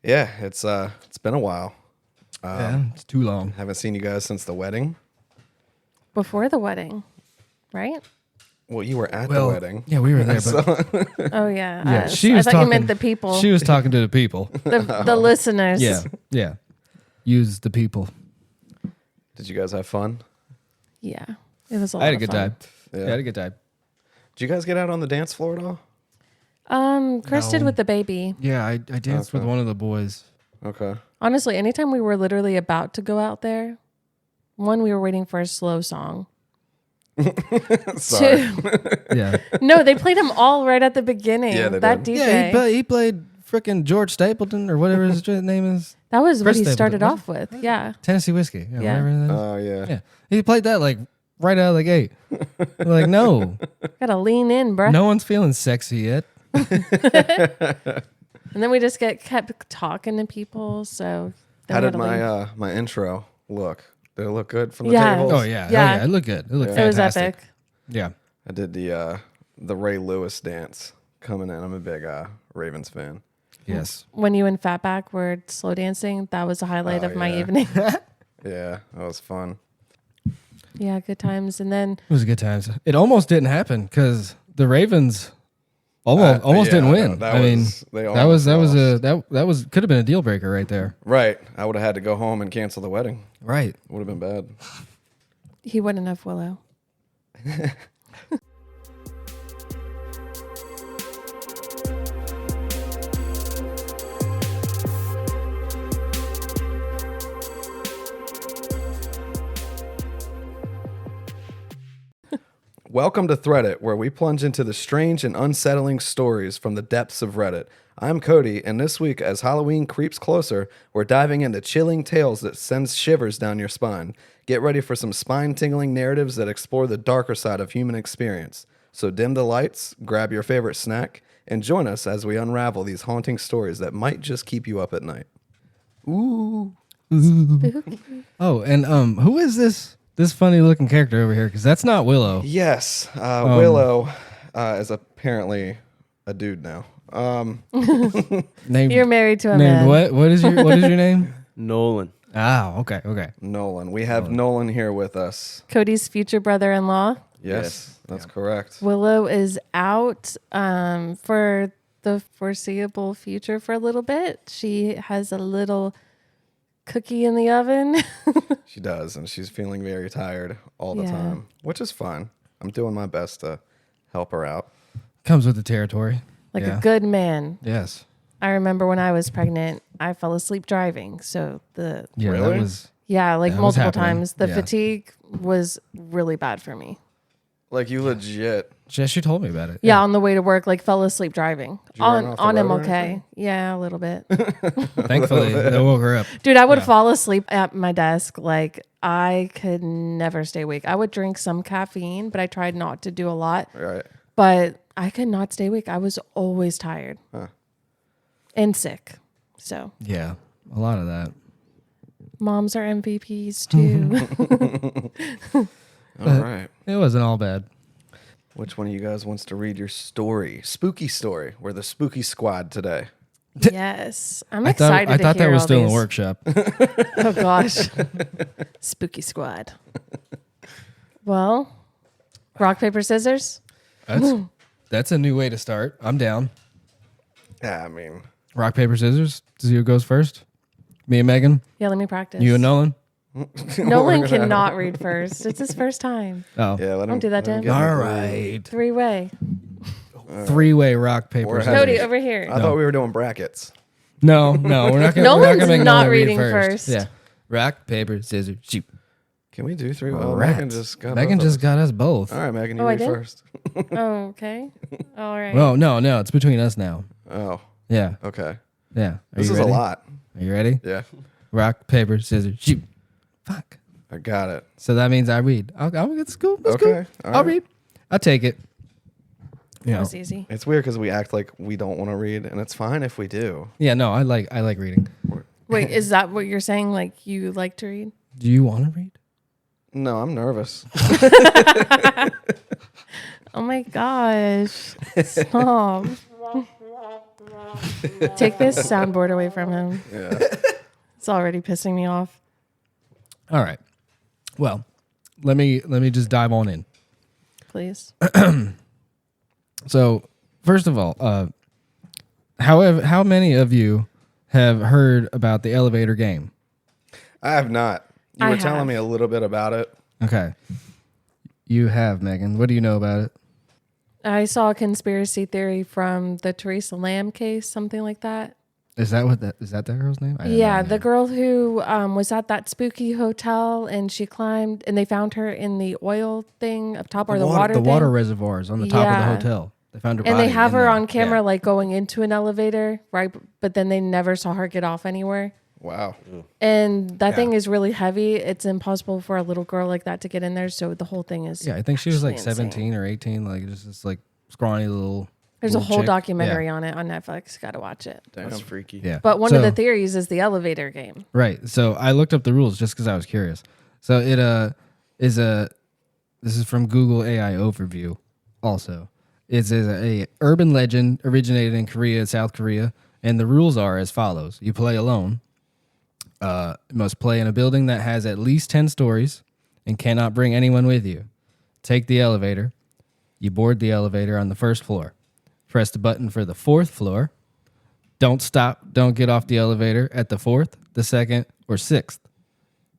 Yeah, it's been a while. It's too long. Haven't seen you guys since the wedding. Before the wedding, right? Well, you were at the wedding. Yeah, we were there, but Oh yeah. yeah, us. she was I thought talking. you meant the people, She was talking to the people. the listeners. Yeah. Use the people. Did you guys have fun? Yeah. It was a lot I had a of good fun. time. Yeah. Yeah, I had a good time. Did you guys get out on the dance floor at all? Chris did No. with the baby. Yeah, I danced with one of the boys. Okay. Honestly, anytime we were literally about to go out there, one, we were waiting for a slow song. Sorry. Two, Yeah. no, they played them all right at the beginning. Yeah, they that did. DJ. Yeah, he played freaking George Stapleton or whatever his name is. that was Chris what he Stapleton, started wasn't off with. Yeah. Tennessee Whiskey. Yeah. Yeah. Whatever that is. Oh yeah. Yeah. He played that like right out of the gate. Like, no. Gotta lean in, bruh. No one's feeling sexy yet. And then we just kept talking to people. So then How we did had to leave. my intro look? Did it look good from the Yeah. tables? Oh yeah. Yeah. Oh, yeah. It looked good. It looked It was fantastic. epic. Yeah. I did the Ray Lewis dance coming in. I'm a big Ravens fan. Yes. When you and Fatback were slow dancing, that was the highlight Oh, of my yeah. evening. Yeah, that was fun. Yeah, good times. And then It was good times. It almost didn't happen because the Ravens almost Yeah, didn't no, win. that I mean, was- they that was almost could have been a deal breaker right there. Right. I would have had to go home and cancel the wedding. Right. Would have been bad. he wouldn't have Willow. Welcome to Threddit, where we plunge into the strange and unsettling stories from the depths of Reddit. I'm Cody, and this week, as Halloween creeps closer, we're diving into chilling tales that sends shivers down your spine. Get ready for some spine-tingling narratives that explore the darker side of human experience. So dim the lights, grab your favorite snack, and join us as we unravel these haunting stories that might just keep you up at night. Ooh. Oh, and who is this funny looking character over here? Because that's not Willow. Yes, Willow is apparently a dude now. Named, You're married to a named man. what? What is your name? Nolan. Ah, okay. Nolan. We have Nolan here with us. Cody's future brother-in-law. Yes, that's correct. Willow is out for the foreseeable future for a little bit. She has a little cookie in the oven. She does, and she's feeling very tired all the Yeah. time, which is fine. I'm doing my best to help her out. Comes with the territory. Like Yeah. a good man. Yes. I remember when I was pregnant, I fell asleep driving. So Yeah. Really? That was. like That was multiple happening. times. The Yeah. fatigue was really bad for me. Like you legit. She told me about it. Yeah, on the way to work, like fell asleep driving you run on off the on road or MLK. anything? Yeah, a little bit. Thankfully, they woke her up. Dude, I would fall asleep at my desk. Like I could never stay awake. I would drink some caffeine, but I tried not to do a lot. Right. But I could not stay awake. I was always tired and sick. So Yeah. A lot of that. moms are MVPs too. All right. It wasn't all bad. Which one of you guys wants to read your story? Spooky story. We're the spooky squad today. Yes, I'm excited. I to thought hear that was all still in these. the workshop. Oh gosh, spooky squad. Well, rock paper scissors. That's a new way to start. I'm down. Yeah, I mean, Rock, paper, scissors. See who goes first. Me and Megan. Yeah, let me practice. You and Nolan. Nolan cannot read first. It's his first time. Oh. yeah, let him Don't do that to let him. get in All the groove. right. 3-way. 3-way rock, paper, We're scissors. Cody over here. I thought we were doing brackets. No, we're not gonna. we're not Nolan's gonna make not Nolan read reading first. Yeah. Rock, paper, scissors, shoot. Can we do 3? Oh, Rats. Megan just got Megan both of just us. got us both. All right, Megan, you Oh, I read did? first. Oh, okay. All right. Well, no, it's between us now. Oh, Yeah, okay. yeah. Are This you is ready? a lot. Are you ready? Yeah, Rock, paper, scissors, shoot. Fuck. I got it. So that means I read. I'll get school. That's Okay, cool. all I'll right. read. I'll take it. You that know. was easy. It's weird because we act like we don't want to read, and it's fine if we do. Yeah, no, I like reading. Wait, is that what you're saying? Like you like to read? Do you want to read? No, I'm nervous. Oh my gosh. Stop. Take this soundboard away from him. Yeah. It's already pissing me off. All right. Well, let me just dive on in. Please. So, first of all, how many of you have heard about the elevator game? I have not. You I were telling have. me a little bit about it. Okay. You have, Megan. What do you know about it? I saw a conspiracy theory from the Teresa Lamb case, something like that. Is that the girl's name? I have no Yeah, idea. the girl who was at that spooky hotel and she climbed and they found her in the oil thing up top or the water the thing. water reservoirs on the top of the Yeah. hotel. They found her And body they have in her there. on camera Yeah. like going into an elevator, right? But then they never saw her get off anywhere. Wow. And that Yeah. thing is really heavy. It's impossible for a little girl like that to get in there. So the whole thing is Yeah, I think she was like actually insane. 17 or 18, like just this like scrawny little. There's a little whole chick. documentary on it on Netflix. Got to watch it. That's freaky. Yeah. But one So- of the theories is the elevator game. Right. So I looked up the rules just because I was curious. So it is this is from Google AI Overview. Also, it's a urban legend originated in Korea, South Korea, and the rules are as follows: you play alone. You must play in a building that has at least 10 stories and cannot bring anyone with you. Take the elevator. You board the elevator on the first floor. Press the button for the fourth floor. Don't stop. Don't get off the elevator at the fourth, the second, or sixth.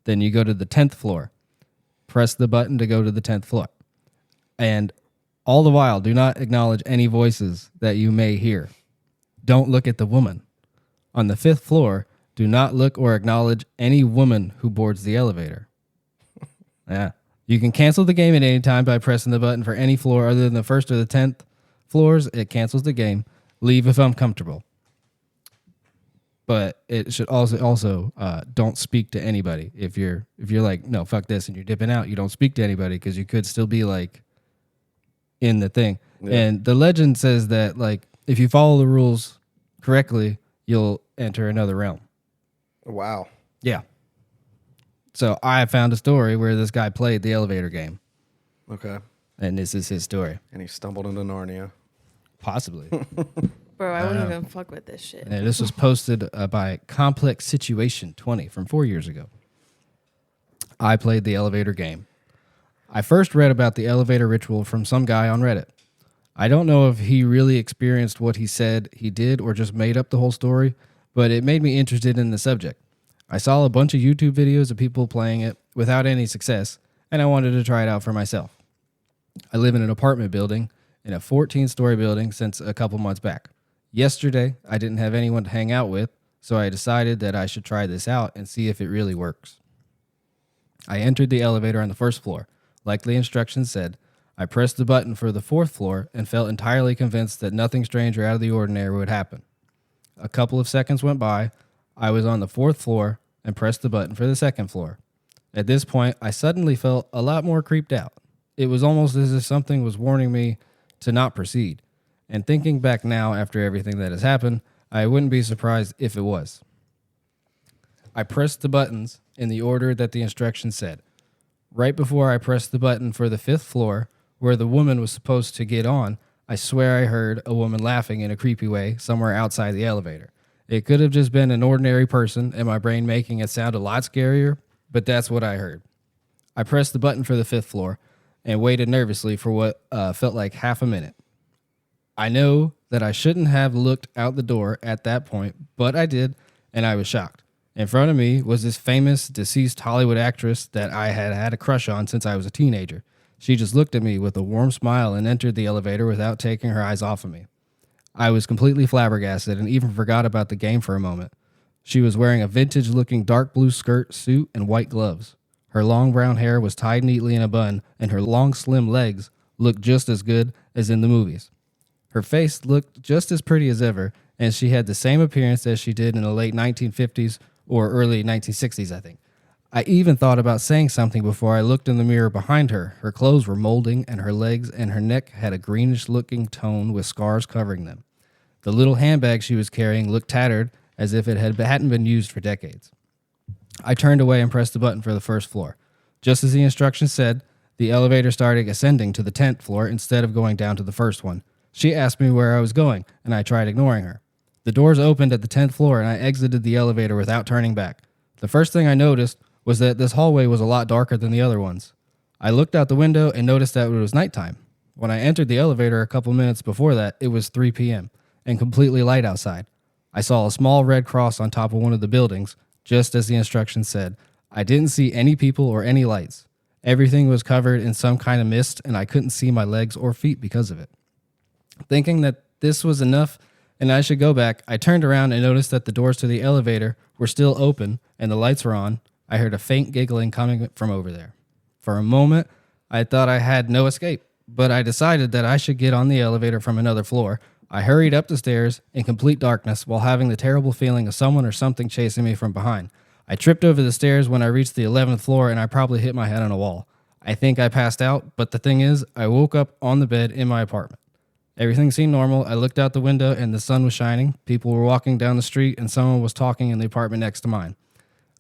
Then you go to the 10th floor. Press the button to go to the 10th floor. And all the while, do not acknowledge any voices that you may hear. Don't look at the woman. On the 5th floor, do not look or acknowledge any woman who boards the elevator. Yeah. You can cancel the game at any time by pressing the button for any floor other than the 1st or the 10th floors. It cancels the game. Leave if uncomfortable. But it should also don't speak to anybody. If you're like, no, fuck this, and you're dipping out, you don't speak to anybody because you could still be like in the thing. Yeah. And the legend says that like if you follow the rules correctly, you'll enter another realm. Wow. Yeah. So I found a story where this guy played the elevator game, Okay. and this is his story. And he stumbled into Narnia. Possibly. Bro, I wouldn't even fuck with this shit. And this was posted by Complex Situation 20 from 4 years ago. I played the elevator game. I first read about the elevator ritual from some guy on Reddit. I don't know if he really experienced what he said he did or just made up the whole story, but it made me interested in the subject. I saw a bunch of YouTube videos of people playing it without any success, and I wanted to try it out for myself. I live in an apartment building, in a 14-story building since a couple months back. Yesterday, I didn't have anyone to hang out with, so I decided that I should try this out and see if it really works. I entered the elevator on the first floor. Like the instructions said, I pressed the button for the fourth floor and felt entirely convinced that nothing strange or out of the ordinary would happen. A couple of seconds went by. I was on the fourth floor and pressed the button for the second floor. At this point, I suddenly felt a lot more creeped out. It was almost as if something was warning me to not proceed. And thinking back now after everything that has happened, I wouldn't be surprised if it was. I pressed the buttons in the order that the instructions said. Right before I pressed the button for the fifth floor, where the woman was supposed to get on, I swear I heard a woman laughing in a creepy way somewhere outside the elevator. It could have just been an ordinary person and my brain making it sound a lot scarier, but that's what I heard. I pressed the button for the fifth floor and waited nervously for what felt like half a minute. I know that I shouldn't have looked out the door at that point, but I did, and I was shocked. In front of me was this famous deceased Hollywood actress that I had had a crush on since I was a teenager. She just looked at me with a warm smile and entered the elevator without taking her eyes off of me. I was completely flabbergasted and even forgot about the game for a moment. She was wearing a vintage-looking dark blue skirt, suit, and white gloves. Her long brown hair was tied neatly in a bun, and her long, slim legs looked just as good as in the movies. Her face looked just as pretty as ever, and she had the same appearance as she did in the late 1950s or early 1960s, I think. I even thought about saying something before I looked in the mirror behind her. Her clothes were molding, and her legs and her neck had a greenish-looking tone with scars covering them. The little handbag she was carrying looked tattered, as if it hadn't been used for decades. I turned away and pressed the button for the first floor. Just as the instructions said, the elevator started ascending to the 10th floor instead of going down to the first one. She asked me where I was going, and I tried ignoring her. The doors opened at the 10th floor, and I exited the elevator without turning back. The first thing I noticed was that this hallway was a lot darker than the other ones. I looked out the window and noticed that it was nighttime. When I entered the elevator a couple minutes before that, it was 3 p.m. and completely light outside. I saw a small red cross on top of one of the buildings, just as the instructions said. I didn't see any people or any lights. Everything was covered in some kind of mist, and I couldn't see my legs or feet because of it. Thinking that this was enough and I should go back, I turned around and noticed that the doors to the elevator were still open and the lights were on. I heard a faint giggling coming from over there. For a moment, I thought I had no escape, but I decided that I should get on the elevator from another floor. I hurried up the stairs in complete darkness while having the terrible feeling of someone or something chasing me from behind. I tripped over the stairs when I reached the 11th floor, and I probably hit my head on a wall. I think I passed out, but the thing is, I woke up on the bed in my apartment. Everything seemed normal. I looked out the window, and the sun was shining. People were walking down the street, and someone was talking in the apartment next to mine.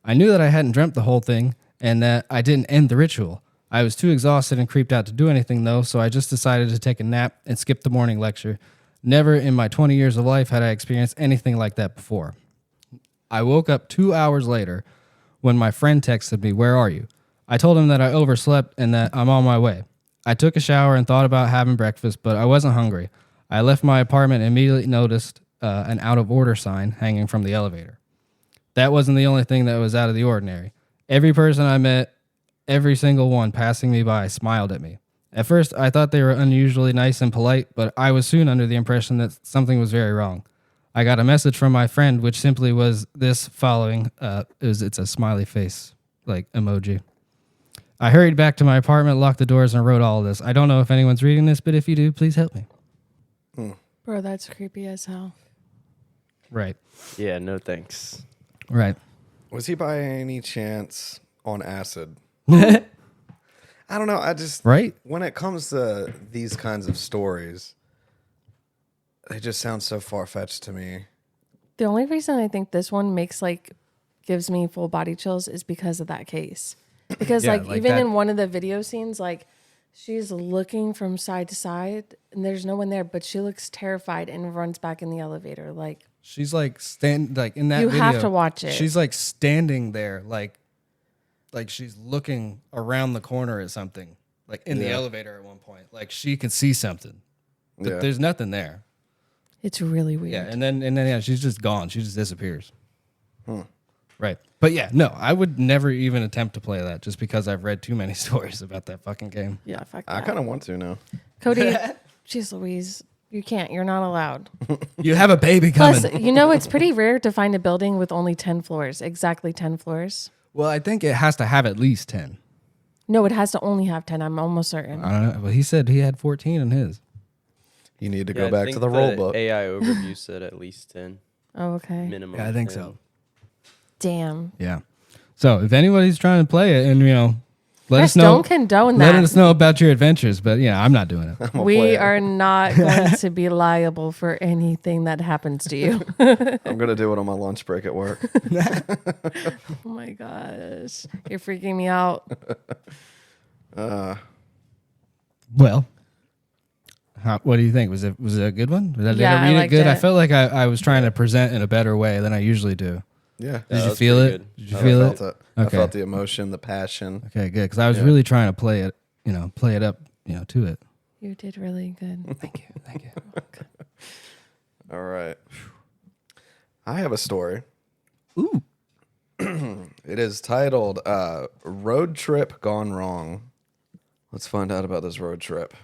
I knew that I hadn't dreamt the whole thing, and that I didn't end the ritual. I was too exhausted and creeped out to do anything, though, so I just decided to take a nap and skip the morning lecture. Never in my 20 years of life had I experienced anything like that before. I woke up 2 hours later when my friend texted me, "Where are you?" I told him that I overslept and that I'm on my way. I took a shower and thought about having breakfast, but I wasn't hungry. I left my apartment and immediately noticed an out of order sign hanging from the elevator. That wasn't the only thing that was out of the ordinary. Every person I met, every single one passing me by, smiled at me. At first, I thought they were unusually nice and polite, but I was soon under the impression that something was very wrong. I got a message from my friend, which simply was this following. It's a smiley face, like emoji. I hurried back to my apartment, locked the doors, and wrote all of this. I don't know if anyone's reading this, but if you do, please help me. Bro, that's creepy as hell. Right. Yeah, no thanks. Right. Was he by any chance on acid? I don't know. I just Right? when it comes to these kinds of stories, they just sound so far fetched to me. The only reason I think this one gives me full body chills is because of that case. Because Yeah, like like even that- in one of the video scenes, like she's looking from side to side and there's no one there, but she looks terrified and runs back in the elevator. Like She's like in that You video. have to watch it. She's like standing there, like she's looking around the corner at something, like in the elevator at one point. Like she can see something, but Yeah. there's nothing there. it's really weird. Yeah, and then yeah, she's just gone. She just disappears. Right. But yeah, no, I would never even attempt to play that just because I've read too many stories about that fucking game. Yeah, fuck I that. kind of want to now. Cody, jeez Louise, you can't. You're not allowed. You have a baby coming. Plus, it's pretty rare to find a building with only 10 floors. Exactly 10 floors. Well, I think it has to have at least 10. No, it has to only have 10. I'm almost certain. I don't know. Well, he said he had 14 in his. You need to Yeah, go I back think to the rule book. AI overview said at least 10 Oh, okay. minimum. Yeah, I think 10. so. Damn. Yeah. So if anybody's trying to play it and, let Yes, us know. don't condone Let that. us know about your adventures, but I'm not doing it. play We it. are not going to be liable for anything that happens to you. I'm gonna do it on my lunch break at work. Oh my gosh. You're freaking me out. Well, what do you think? Was it a good one? Did Yeah, I I read it liked good? I it. felt like I was trying to present in a better way than I usually do. Yeah. Did you that's feel pretty it? good. Did you I feel felt it? it. I Okay. felt the emotion, the passion. Okay, good. Because I was Yeah. really trying to play it, up, to it. You did really good. Thank you. Thank you. All right. I have a story. Ooh. It is titled Road Trip Gone Wrong. Let's find out about this road trip.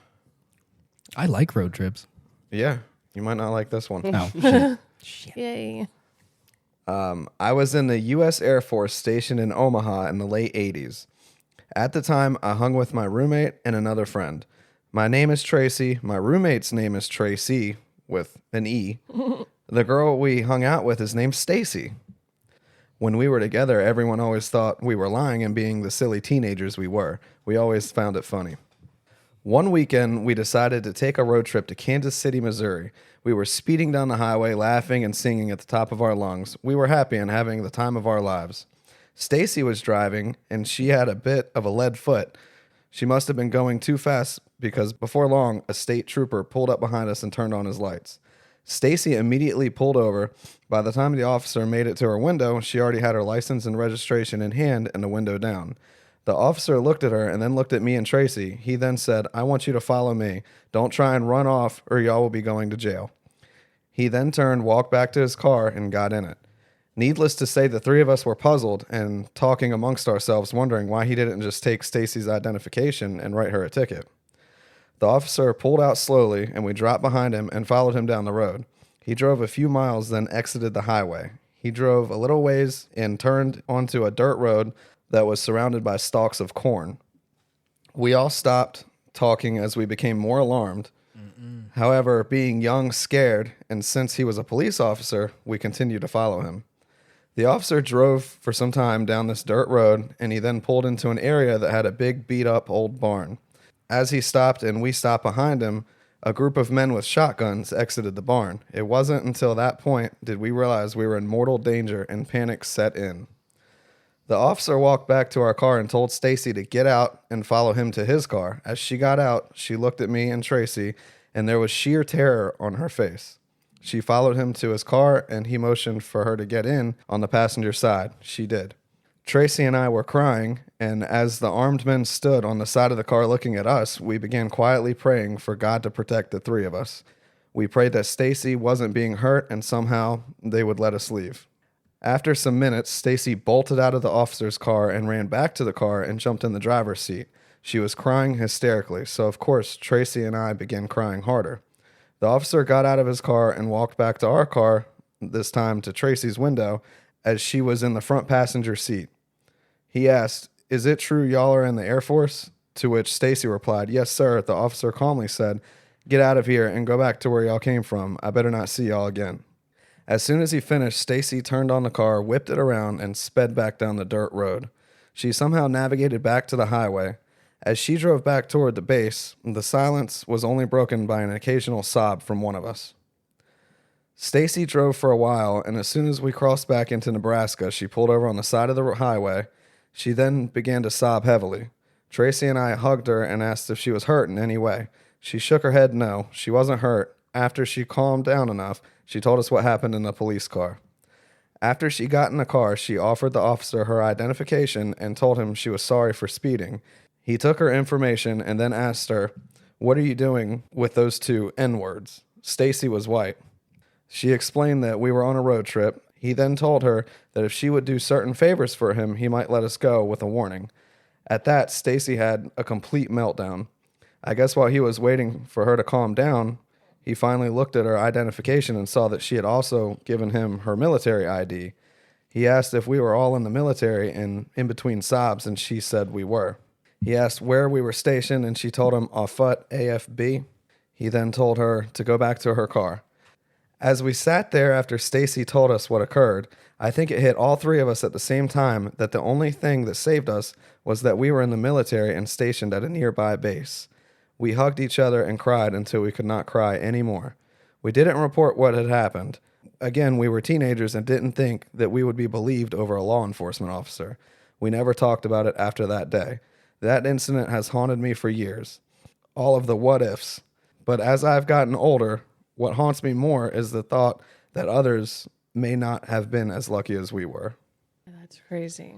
I like road trips. Yeah, you might not like this one. Oh, shit. Yay. I was in the U.S. Air Force stationed in Omaha in the late 80s. At the time, I hung with my roommate and another friend. My name is Tracy. My roommate's name is Tracy with an E. The girl we hung out with is named Stacy. When we were together, everyone always thought we were lying and being the silly teenagers we were. We always found it funny. One weekend, we decided to take a road trip to Kansas City, Missouri. We were speeding down the highway, laughing and singing at the top of our lungs. We were happy and having the time of our lives. Stacy was driving, and she had a bit of a lead foot. She must have been going too fast because before long, a state trooper pulled up behind us and turned on his lights. Stacy immediately pulled over. By the time the officer made it to her window, she already had her license and registration in hand and the window down. The officer looked at her and then looked at me and Tracy. He then said, "I want you to follow me. Don't try and run off or y'all will be going to jail." He then turned, walked back to his car, and got in it. Needless to say, the three of us were puzzled and talking amongst ourselves, wondering why he didn't just take Stacy's identification and write her a ticket. The officer pulled out slowly, and we dropped behind him and followed him down the road. He drove a few miles, then exited the highway. He drove a little ways and turned onto a dirt road that was surrounded by stalks of corn. We all stopped talking as we became more alarmed. However, being young, scared, and since he was a police officer, we continued to follow him. The officer drove for some time down this dirt road, and he then pulled into an area that had a big beat-up old barn. As he stopped and we stopped behind him, a group of men with shotguns exited the barn. It wasn't until that point did we realize we were in mortal danger and panic set in. The officer walked back to our car and told Stacy to get out and follow him to his car. As she got out, she looked at me and Tracy, and there was sheer terror on her face. She followed him to his car, and he motioned for her to get in on the passenger side. She did. Tracy and I were crying, and as the armed men stood on the side of the car looking at us, we began quietly praying for God to protect the three of us. We prayed that Stacy wasn't being hurt and somehow they would let us leave. After some minutes, Stacy bolted out of the officer's car and ran back to the car and jumped in the driver's seat. She was crying hysterically, so of course Tracy and I began crying harder. The officer got out of his car and walked back to our car, this time to Tracy's window, as she was in the front passenger seat. He asked, "Is it true y'all are in the Air Force?" To which Stacy replied, "Yes, sir." The officer calmly said, "Get out of here and go back to where y'all came from. I better not see y'all again." As soon as he finished, Stacy turned on the car, whipped it around, and sped back down the dirt road. She somehow navigated back to the highway. As she drove back toward the base, the silence was only broken by an occasional sob from one of us. Stacy drove for a while, and as soon as we crossed back into Nebraska, she pulled over on the side of the highway. She then began to sob heavily. Tracy and I hugged her and asked if she was hurt in any way. She shook her head no, she wasn't hurt. After she calmed down enough, she told us what happened in the police car. After she got in the car, she offered the officer her identification and told him she was sorry for speeding. He took her information and then asked her, "What are you doing with those two N-words?" Stacy was white. She explained that we were on a road trip. He then told her that if she would do certain favors for him, he might let us go with a warning. At that, Stacy had a complete meltdown. I guess while he was waiting for her to calm down, he finally looked at her identification and saw that she had also given him her military ID. He asked if we were all in the military, and in between sobs, and she said we were. He asked where we were stationed, and she told him Offutt AFB. He then told her to go back to her car. As we sat there after Stacy told us what occurred, I think it hit all three of us at the same time that the only thing that saved us was that we were in the military and stationed at a nearby base. We hugged each other and cried until we could not cry anymore. We didn't report what had happened. Again, we were teenagers and didn't think that we would be believed over a law enforcement officer. We never talked about it after that day. That incident has haunted me for years. All of the what ifs. But as I've gotten older, what haunts me more is the thought that others may not have been as lucky as we were. That's crazy.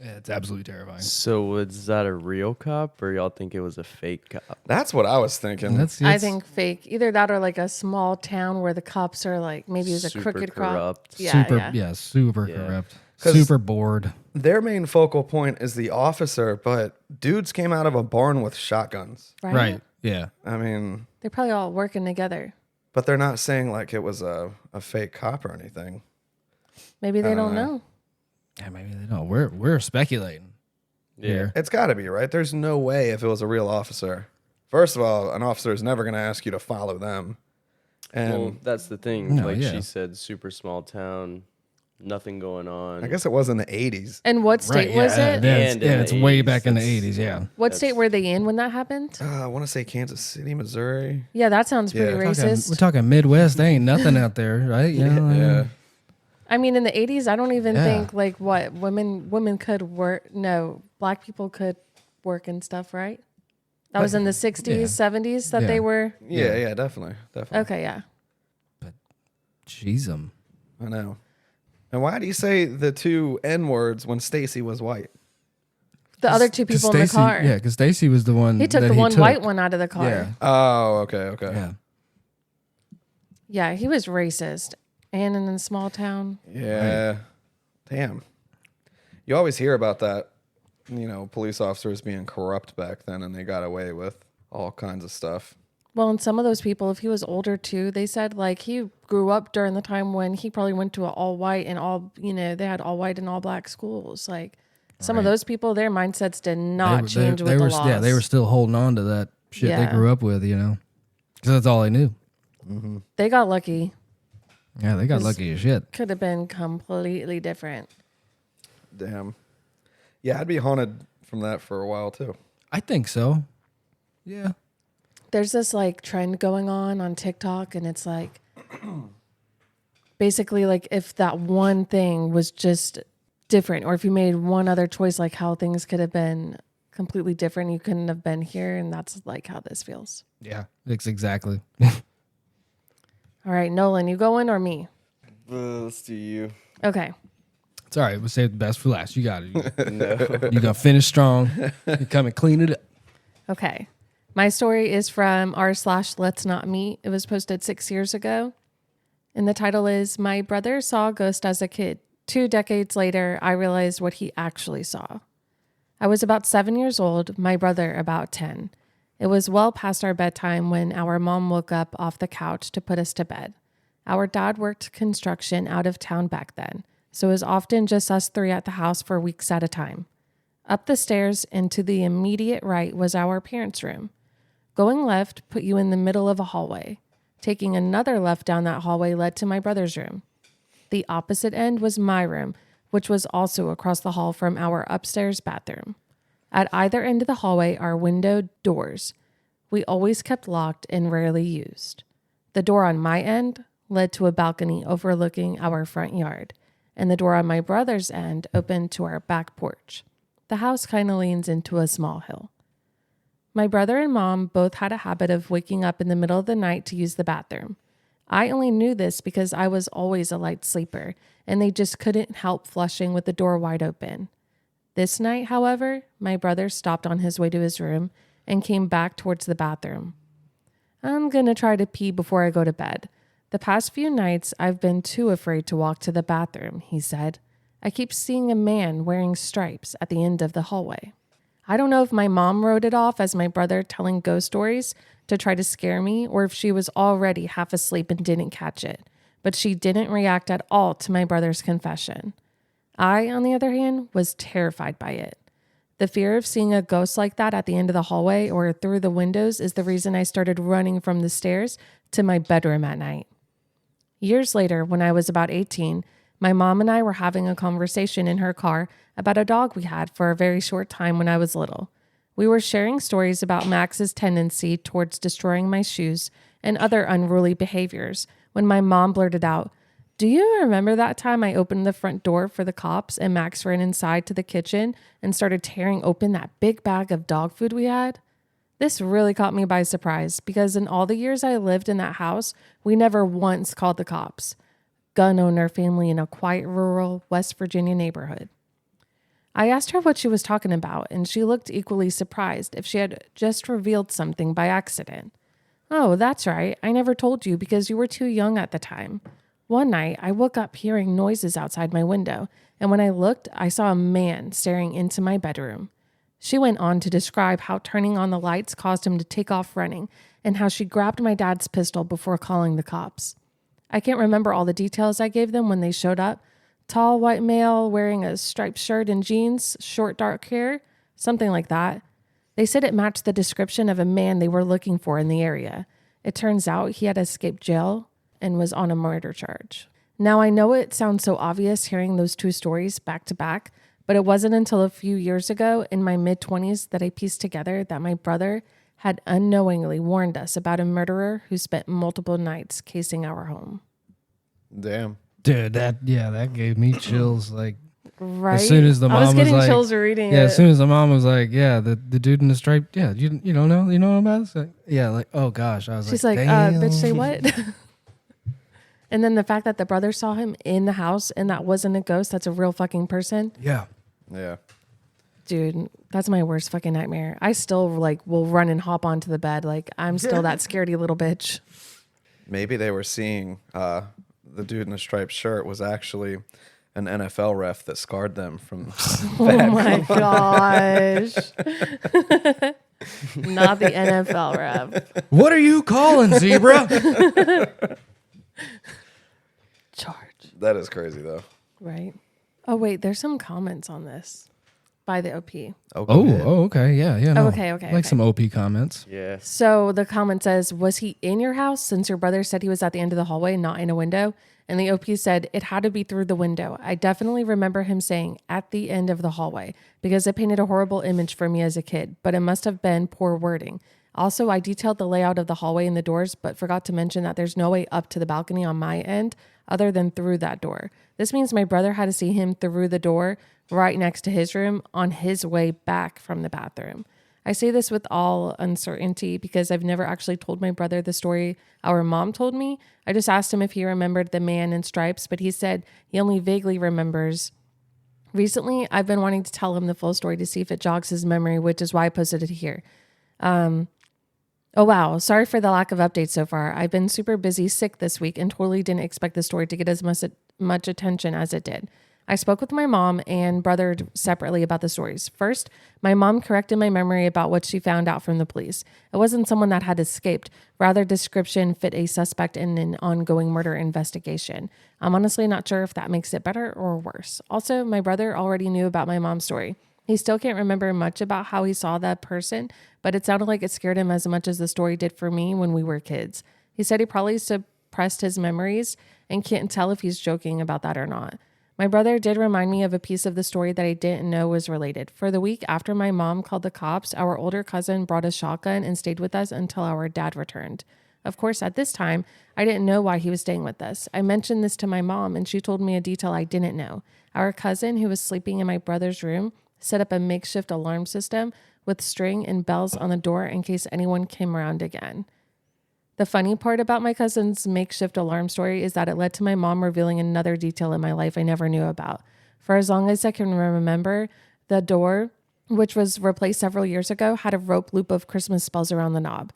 Yeah, it's absolutely terrifying. So was that a real cop, or y'all think it was a fake cop? That's what I was thinking. I think fake. Either that or like a small town where the cops are like, maybe it was a Super crooked corrupt. cop. Yeah, super Yeah. corrupt, 'Cause- super bored. Their main focal point is the officer, but dudes came out of a barn with shotguns. Right? Yeah. I mean, They're probably all working together. but they're not saying like it was a fake cop or anything. Maybe they don't know. Yeah, maybe they don't. We're speculating. Here. It's got to be, right? There's no way if it was a real officer. First of all, an officer is never going to ask you to follow them. And Well, that's the thing. No, like yeah. she said, super small town, nothing going on. I guess it was in the 80s. And what state was it? And in it's the way 80s, back in the that's- 80s, yeah. What state were they in when that happened? I want to say Kansas City, Missouri. Yeah, that sounds pretty Yeah. racist. We're talking Midwest. There ain't nothing out there, right? You know, Yeah. I mean, in the 80s, I don't even Yeah. think like what women could work. No, black people could work and stuff, right? That was in the 60s, Yeah. 70s that Yeah. they were. Yeah, definitely. Okay, yeah. Jeez, I know. And why do you say the two N words when Stacy was white? The other two people in the car. Yeah, because Stacy was the one. He took that the one took. white one out of the car. Yeah. Oh, okay. Yeah. Yeah, he was racist. And in a small town. Yeah. Right. Damn. You always hear about that, police officers being corrupt back then, and they got away with all kinds of stuff. Well, and some of those people, if he was older too, they said like he grew up during the time when he probably went to an all white and all, they had all white and all black schools. Like some of those people, their mindsets did not change with the laws. Yeah, they were still holding on to that shit they grew up with, because that's all they knew. Mm-hmm. They got lucky. Yeah, they got lucky as shit. Could have been completely different. Damn. Yeah, I'd be haunted from that for a while too. I think so. Yeah. There's this like trend going on TikTok, and it's like basically like if that one thing was just different, or if you made one other choice, like how things could have been completely different, you couldn't have been here, and that's like how this feels. Yeah, it's exactly. All right, Nolan, you going or me? Let's do you. Okay. It's all right. We'll save the best for last. You got it. No. You're going to finish strong. You come and clean it up. Okay. My story is from r/Let's Not Meet. It was posted 6 years ago. And the title is, My Brother Saw a Ghost as a Kid. 2 decades later, I realized what he actually saw. I was about 7 years old, my brother about 10. It was well past our bedtime when our mom woke up off the couch to put us to bed. Our dad worked construction out of town back then, so it was often just us 3 at the house for weeks at a time. Up the stairs and to the immediate right was our parents' room. Going left put you in the middle of a hallway. Taking another left down that hallway led to my brother's room. The opposite end was my room, which was also across the hall from our upstairs bathroom. At either end of the hallway are window doors. We always kept locked and rarely used. The door on my end led to a balcony overlooking our front yard, and the door on my brother's end opened to our back porch. The house kind of leans into a small hill. My brother and mom both had a habit of waking up in the middle of the night to use the bathroom. I only knew this because I was always a light sleeper, and they just couldn't help flushing with the door wide open. This night, however, my brother stopped on his way to his room and came back towards the bathroom. I'm going to try to pee before I go to bed. The past few nights, I've been too afraid to walk to the bathroom, he said. I keep seeing a man wearing stripes at the end of the hallway. I don't know if my mom wrote it off as my brother telling ghost stories to try to scare me, or if she was already half asleep and didn't catch it, but she didn't react at all to my brother's confession. I, on the other hand, was terrified by it. The fear of seeing a ghost like that at the end of the hallway or through the windows is the reason I started running from the stairs to my bedroom at night. Years later, when I was about 18, my mom and I were having a conversation in her car about a dog we had for a very short time when I was little. We were sharing stories about Max's tendency towards destroying my shoes and other unruly behaviors when my mom blurted out, "Do you remember that time I opened the front door for the cops and Max ran inside to the kitchen and started tearing open that big bag of dog food we had?" This really caught me by surprise because in all the years I lived in that house, we never once called the cops. Gun owner family in a quiet rural West Virginia neighborhood. I asked her what she was talking about, and she looked equally surprised if she had just revealed something by accident. "Oh, that's right. I never told you because you were too young at the time. One night, I woke up hearing noises outside my window, and when I looked, I saw a man staring into my bedroom." She went on to describe how turning on the lights caused him to take off running, and how she grabbed my dad's pistol before calling the cops. I can't remember all the details I gave them when they showed up. Tall white male wearing a striped shirt and jeans, short dark hair, something like that. They said it matched the description of a man they were looking for in the area. It turns out he had escaped jail and was on a murder charge. Now I know it sounds so obvious hearing those two stories back to back, but it wasn't until a few years ago in my mid-20s that I pieced together that my brother had unknowingly warned us about a murderer who spent multiple nights casing our home. Damn. Dude, that gave me chills. Like, Right? as soon as the mom I was getting like, chills reading it. as soon as the mom was like, yeah, the dude in the stripe, yeah, you don't know, you know about this? Like, yeah, like, oh gosh, I was She's like, like, damn. bitch, say what? And then the fact that the brother saw him in the house and that wasn't a ghost, that's a real fucking person. Yeah. Yeah. Dude, that's my worst fucking nightmare. I still like will run and hop onto the bed. Like I'm still that scaredy little bitch. Maybe they were seeing the dude in the striped shirt was actually an NFL ref that scarred them from Oh my gosh. Not the NFL ref. What are you calling, zebra? Charge. That is crazy though. Right. Oh wait, there's some comments on this by the OP. Oh, go ahead. Okay. Yeah. No. Okay. Like some OP comments. Yeah. So the comment says, was he in your house since your brother said he was at the end of the hallway, not in a window? And the OP said, it had to be through the window. I definitely remember him saying at the end of the hallway because it painted a horrible image for me as a kid, but it must have been poor wording. Also, I detailed the layout of the hallway and the doors, but forgot to mention that there's no way up to the balcony on my end other than through that door. This means my brother had to see him through the door right next to his room on his way back from the bathroom. I say this with all uncertainty because I've never actually told my brother the story our mom told me. I just asked him if he remembered the man in stripes, but he said he only vaguely remembers. Recently, I've been wanting to tell him the full story to see if it jogs his memory, which is why I posted it here. Oh, wow. Sorry for the lack of updates so far. I've been super busy sick this week and totally didn't expect the story to get as much attention as it did. I spoke with my mom and brother separately about the stories. First, my mom corrected my memory about what she found out from the police. It wasn't someone that had escaped. Rather, description fit a suspect in an ongoing murder investigation. I'm honestly not sure if that makes it better or worse. Also, my brother already knew about my mom's story. He still can't remember much about how he saw that person, but it sounded like it scared him as much as the story did for me when we were kids. He said he probably suppressed his memories and can't tell if he's joking about that or not. My brother did remind me of a piece of the story that I didn't know was related. For the week after my mom called the cops, our older cousin brought a shotgun and stayed with us until our dad returned. Of course, at this time, I didn't know why he was staying with us. I mentioned this to my mom, and she told me a detail I didn't know. Our cousin, who was sleeping in my brother's room, set up a makeshift alarm system with string and bells on the door in case anyone came around again. The funny part about my cousin's makeshift alarm story is that it led to my mom revealing another detail in my life I never knew about. For as long as I can remember, the door, which was replaced several years ago, had a rope loop of Christmas bells around the knob.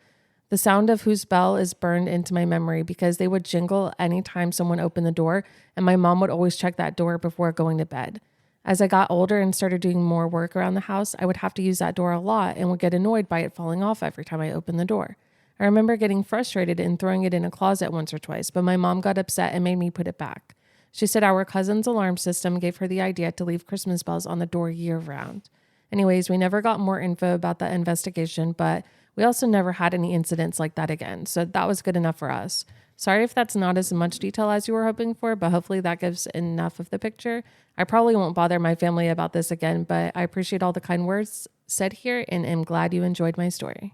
The sound of whose bell is burned into my memory because they would jingle anytime someone opened the door, and my mom would always check that door before going to bed. As I got older and started doing more work around the house, I would have to use that door a lot and would get annoyed by it falling off every time I opened the door. I remember getting frustrated and throwing it in a closet once or twice, but my mom got upset and made me put it back. She said our cousin's alarm system gave her the idea to leave Christmas bells on the door year round. Anyways, we never got more info about that investigation, but we also never had any incidents like that again, so that was good enough for us. Sorry if that's not as much detail as you were hoping for, but hopefully that gives enough of the picture. I probably won't bother my family about this again, but I appreciate all the kind words said here and am glad you enjoyed my story.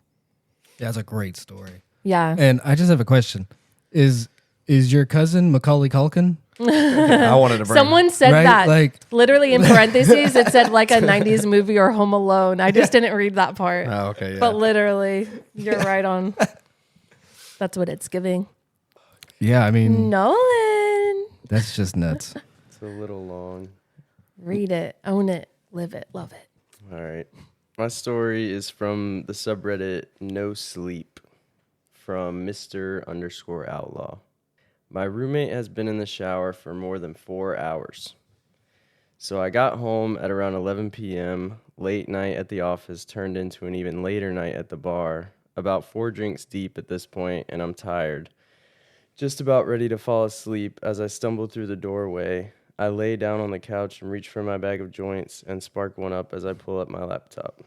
Yeah, that's a great story. Yeah. And I just have a question. Is your cousin Macaulay Culkin? I wanted to bring Someone said Right? that. Like- literally in parentheses, it said like a 90s movie or Home Alone. I just didn't read that part. Oh, okay, yeah. But literally, you're right on. That's what it's giving. Yeah, I mean, Nolan. that's just nuts. It's a little long. Read it, own it, live it, love it. All right. My story is from the subreddit No Sleep from Mr_Outlaw. My roommate has been in the shower for more than 4 hours. So I got home at around 11 p.m. Late night at the office turned into an even later night at the bar. About 4 drinks deep at this point, and I'm tired. Just about ready to fall asleep as I stumble through the doorway. I lay down on the couch and reach for my bag of joints and spark one up as I pull up my laptop.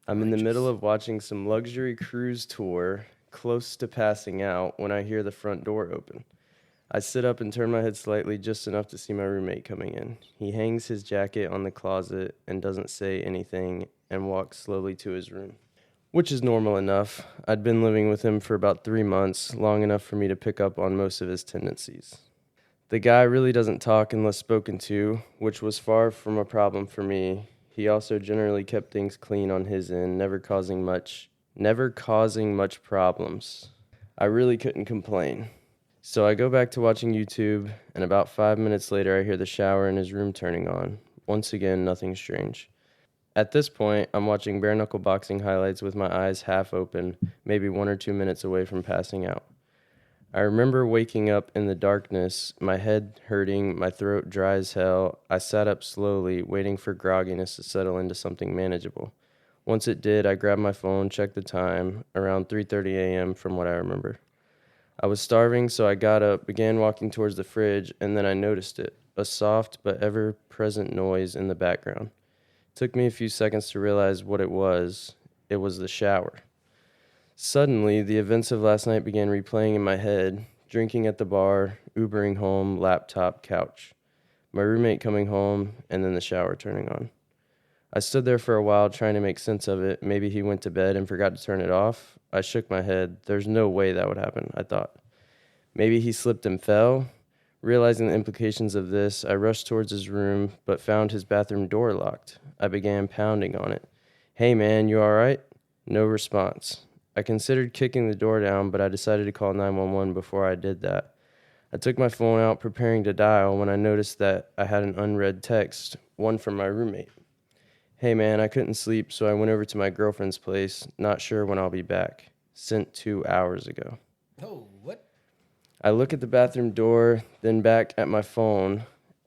I'm in the middle of watching some luxury cruise tour, close to passing out, when I hear the front door open. I sit up and turn my head slightly just enough to see my roommate coming in. He hangs his jacket on the closet and doesn't say anything and walks slowly to his room, which is normal enough. I'd been living with him for about 3 months, long enough for me to pick up on most of his tendencies. The guy really doesn't talk unless spoken to, which was far from a problem for me. He also generally kept things clean on his end, never causing much problems. I really couldn't complain. So I go back to watching YouTube, and about 5 minutes later, I hear the shower in his room turning on. Once again, nothing strange. At this point, I'm watching bare knuckle boxing highlights with my eyes half open, maybe 1 or 2 minutes away from passing out. I remember waking up in the darkness, my head hurting, my throat dry as hell. I sat up slowly, waiting for grogginess to settle into something manageable. Once it did, I grabbed my phone, checked the time, around 3:30 a.m. from what I remember. I was starving, so I got up, began walking towards the fridge, and then I noticed it, a soft but ever-present noise in the background. It took me a few seconds to realize what it was. It was the shower. Suddenly, the events of last night began replaying in my head, drinking at the bar, Ubering home, laptop, couch. My roommate coming home, and then the shower turning on. I stood there for a while trying to make sense of it. Maybe he went to bed and forgot to turn it off. I shook my head. There's no way that would happen, I thought. Maybe he slipped and fell. Realizing the implications of this, I rushed towards his room, but found his bathroom door locked. I began pounding on it. "Hey man, you all right?" No response. I considered kicking the door down, but I decided to call 911 before I did that. I took my phone out, preparing to dial, when I noticed that I had an unread text, one from my roommate. "Hey man, I couldn't sleep, so I went over to my girlfriend's place. Not sure when I'll be back. Sent 2 hours ago." Oh, what? I look at the bathroom door, then back at my phone.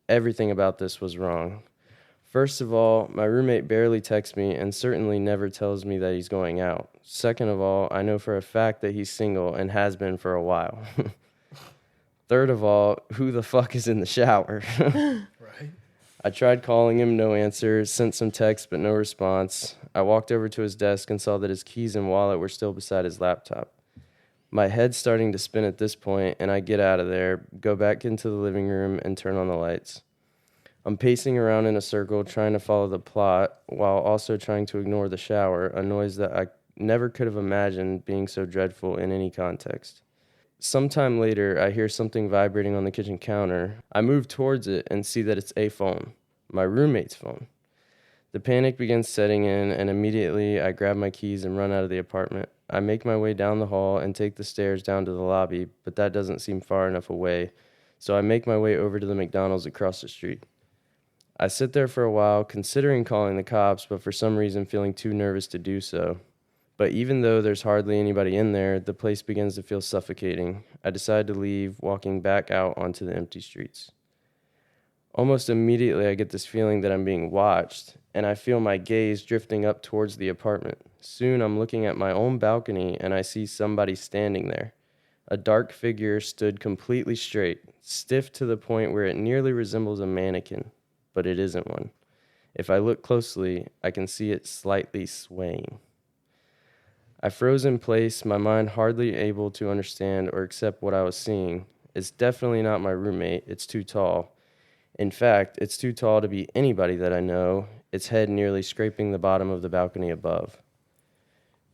Everything about this was wrong. First of all, my roommate barely texts me and certainly never tells me that he's going out. Second of all, I know for a fact that he's single and has been for a while. Third of all, who the fuck is in the shower? Right. I tried calling him, no answer, sent some texts, but no response. I walked over to his desk and saw that his keys and wallet were still beside his laptop. My head's starting to spin at this point, and I get out of there, go back into the living room, and turn on the lights. I'm pacing around in a circle, trying to follow the plot, while also trying to ignore the shower, a noise that I never could have imagined being so dreadful in any context. Sometime later, I hear something vibrating on the kitchen counter. I move towards it and see that it's a phone, my roommate's phone. The panic begins setting in, and immediately I grab my keys and run out of the apartment. I make my way down the hall and take the stairs down to the lobby, but that doesn't seem far enough away, so I make my way over to the McDonald's across the street. I sit there for a while, considering calling the cops, but for some reason feeling too nervous to do so. But even though there's hardly anybody in there, the place begins to feel suffocating. I decide to leave, walking back out onto the empty streets. Almost immediately, I get this feeling that I'm being watched, and I feel my gaze drifting up towards the apartment. Soon, I'm looking at my own balcony, and I see somebody standing there. A dark figure stood completely straight, stiff to the point where it nearly resembles a mannequin, but it isn't one. If I look closely, I can see it slightly swaying. I froze in place, my mind hardly able to understand or accept what I was seeing. It's definitely not my roommate, it's too tall. In fact, it's too tall to be anybody that I know, its head nearly scraping the bottom of the balcony above.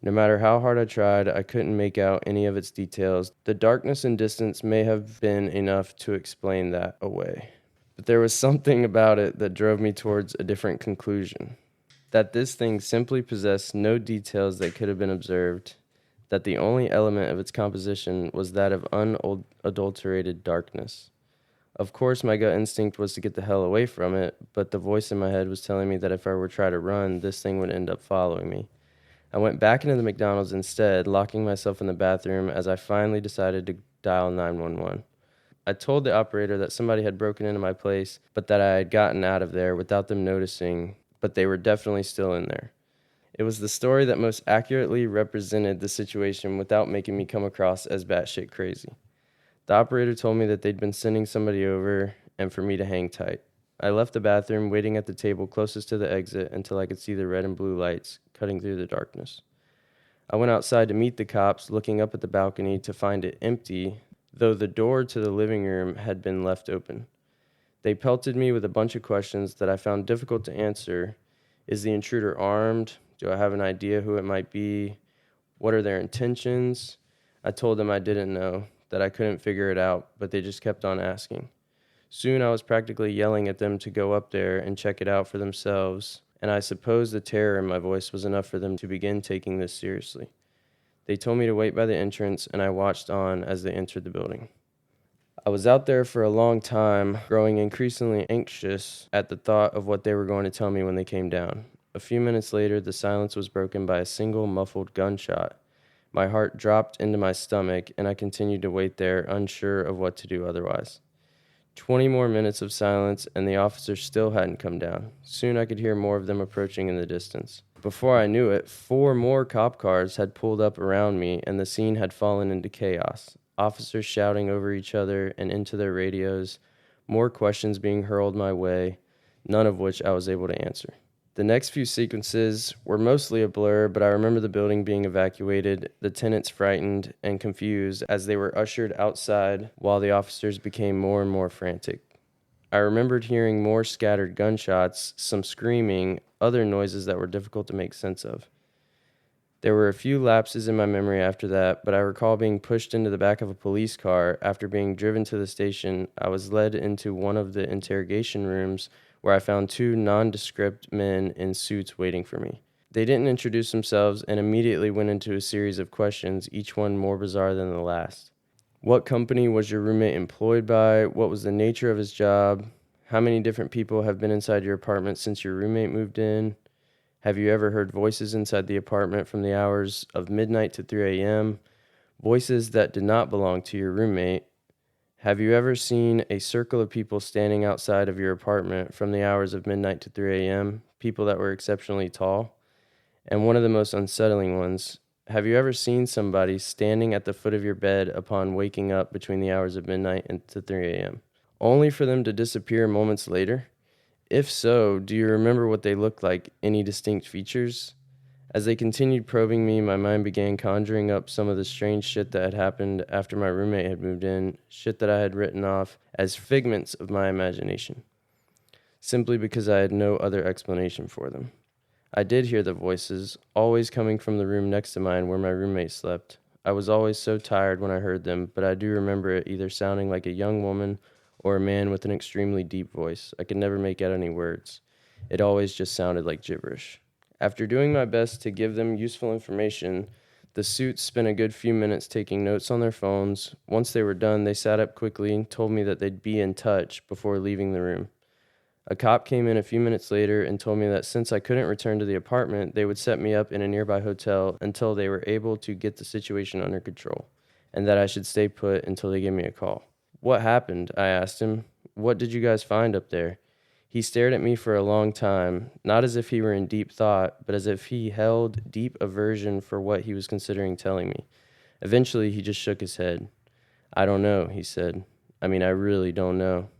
No matter how hard I tried, I couldn't make out any of its details. The darkness and distance may have been enough to explain that away. But there was something about it that drove me towards a different conclusion. That this thing simply possessed no details that could have been observed, that the only element of its composition was that of unadulterated darkness. Of course, my gut instinct was to get the hell away from it, but the voice in my head was telling me that if I were to try to run, this thing would end up following me. I went back into the McDonald's instead, locking myself in the bathroom as I finally decided to dial 911. I told the operator that somebody had broken into my place, but that I had gotten out of there without them noticing, but they were definitely still in there. It was the story that most accurately represented the situation without making me come across as batshit crazy. The operator told me that they'd been sending somebody over and for me to hang tight. I left the bathroom, waiting at the table closest to the exit until I could see the red and blue lights cutting through the darkness. I went outside to meet the cops, looking up at the balcony to find it empty, though the door to the living room had been left open. They pelted me with a bunch of questions that I found difficult to answer. Is the intruder armed? Do I have an idea who it might be? What are their intentions? I told them I didn't know, that I couldn't figure it out, but they just kept on asking. Soon I was practically yelling at them to go up there and check it out for themselves, and I suppose the terror in my voice was enough for them to begin taking this seriously. They told me to wait by the entrance, and I watched on as they entered the building. I was out there for a long time, growing increasingly anxious at the thought of what they were going to tell me when they came down. A few minutes later, the silence was broken by a single muffled gunshot. My heart dropped into my stomach, and I continued to wait there, unsure of what to do otherwise. 20 more minutes of silence, and the officers still hadn't come down. Soon I could hear more of them approaching in the distance. Before I knew it, 4 more cop cars had pulled up around me, and the scene had fallen into chaos. Officers shouting over each other and into their radios, more questions being hurled my way, none of which I was able to answer. The next few sequences were mostly a blur, but I remember the building being evacuated, the tenants frightened and confused as they were ushered outside while the officers became more and more frantic. I remembered hearing more scattered gunshots, some screaming, other noises that were difficult to make sense of. There were a few lapses in my memory after that, but I recall being pushed into the back of a police car. After being driven to the station, I was led into one of the interrogation rooms where I found 2 nondescript men in suits waiting for me. They didn't introduce themselves and immediately went into a series of questions, each one more bizarre than the last. What company was your roommate employed by? What was the nature of his job? How many different people have been inside your apartment since your roommate moved in? Have you ever heard voices inside the apartment from the hours of midnight to 3 a.m.? Voices that did not belong to your roommate? Have you ever seen a circle of people standing outside of your apartment from the hours of midnight to 3 a.m.? People that were exceptionally tall? And one of the most unsettling ones, have you ever seen somebody standing at the foot of your bed upon waking up between the hours of midnight and to 3 a.m., only for them to disappear moments later? If so, do you remember what they looked like? Any distinct features? As they continued probing me, my mind began conjuring up some of the strange shit that had happened after my roommate had moved in, shit that I had written off as figments of my imagination, simply because I had no other explanation for them. I did hear the voices, always coming from the room next to mine where my roommate slept. I was always so tired when I heard them, but I do remember it either sounding like a young woman or a man with an extremely deep voice. I could never make out any words. It always just sounded like gibberish. After doing my best to give them useful information, the suits spent a good few minutes taking notes on their phones. Once they were done, they sat up quickly and told me that they'd be in touch before leaving the room. A cop came in a few minutes later and told me that since I couldn't return to the apartment, they would set me up in a nearby hotel until they were able to get the situation under control, and that I should stay put until they gave me a call. What happened? I asked him. What did you guys find up there? He stared at me for a long time, not as if he were in deep thought, but as if he held deep aversion for what he was considering telling me. Eventually, he just shook his head. I don't know, he said. I really don't know.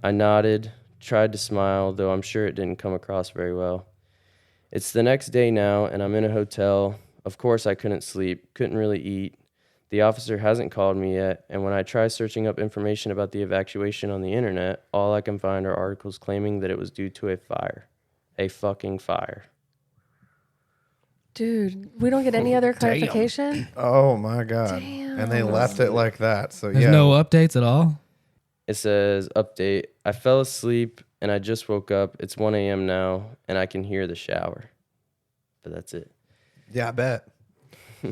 I nodded, tried to smile, though I'm sure it didn't come across very well. It's the next day now, and I'm in a hotel. Of course, I couldn't sleep, couldn't really eat. The officer hasn't called me yet, and when I try searching up information about the evacuation on the internet, all I can find are articles claiming that it was due to a fire. A fucking fire. Dude, we don't get any other clarification? Oh my god! Damn. And they left it like that. So There's yeah, no updates at all? It says, update, I fell asleep and I just woke up. It's 1 a.m. now, and I can hear the shower. But that's it. yeah, I bet.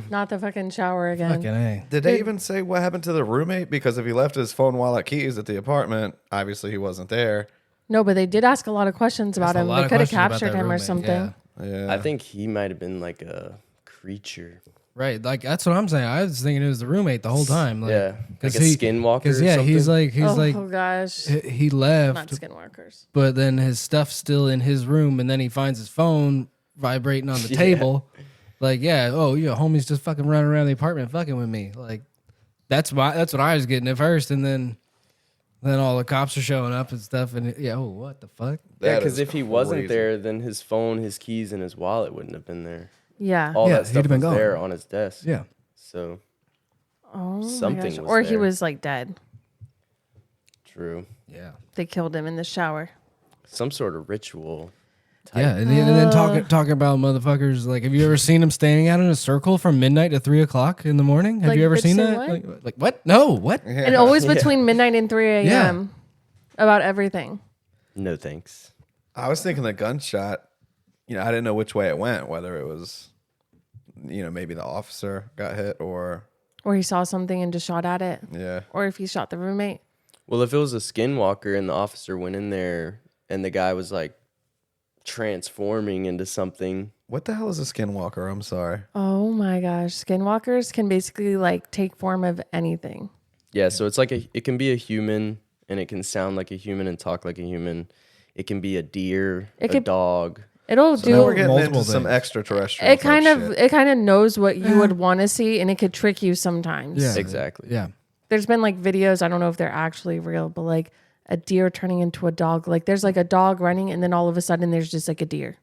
Not the fucking shower again. Fucking A. Did they even say what happened to the roommate? Because if he left his phone, wallet, keys at the apartment, obviously he wasn't there. No, but they did ask a lot of questions about him. They could have captured him or something. Yeah, I think he might have been like a creature. Right, like that's what I'm saying. I was thinking it was the roommate the whole time. Like, Yeah, like a 'cause he- skinwalker or Because yeah, something. he's like Oh gosh. he Not left, skinwalkers. but then his stuff's still in his room, and then he finds his phone vibrating on the table. Like, yeah, homie's just fucking running around the apartment fucking with me. Like, that's what I was getting at first, and then all the cops are showing up and stuff, and what the fuck? Yeah, That because is if he wasn't crazy. there, then his phone, his keys, and his wallet wouldn't have been there. Yeah. All Yeah, that he'd stuff have been was gone. there on his desk. Yeah, So, Oh my something gosh. was Or he there. was like dead. true. yeah, They killed him in the shower. Some sort of ritual. yeah. And then talking about motherfuckers. Like, have you ever seen him standing out in a circle from midnight to 3 o'clock in the morning? Have Like, you ever bitch, seen say that? what? Like what? No, what? And always between midnight and 3 a.m. About everything. No thanks. I was thinking the gunshot. I didn't know which way it went. Whether it was, maybe the officer got hit or Or he saw something and just shot at it. Yeah. Or if he shot the roommate. Well, if it was a skinwalker and the officer went in there and the guy was like transforming into something. What the hell is a skinwalker? I'm sorry. Oh my gosh. Skinwalkers can basically like take form of anything. Yeah, so it's like it can be a human and it can sound like a human and talk like a human. It can be a deer, a dog. It'll So now we're do. getting multiple into some things. extraterrestrial. It kind type of shit. it kind of knows what you would want to see, and it could trick you sometimes. Yeah. Exactly. Yeah. There's been like videos. I don't know if they're actually real, but like a deer turning into a dog. Like there's like a dog running, and then all of a sudden there's just like a deer.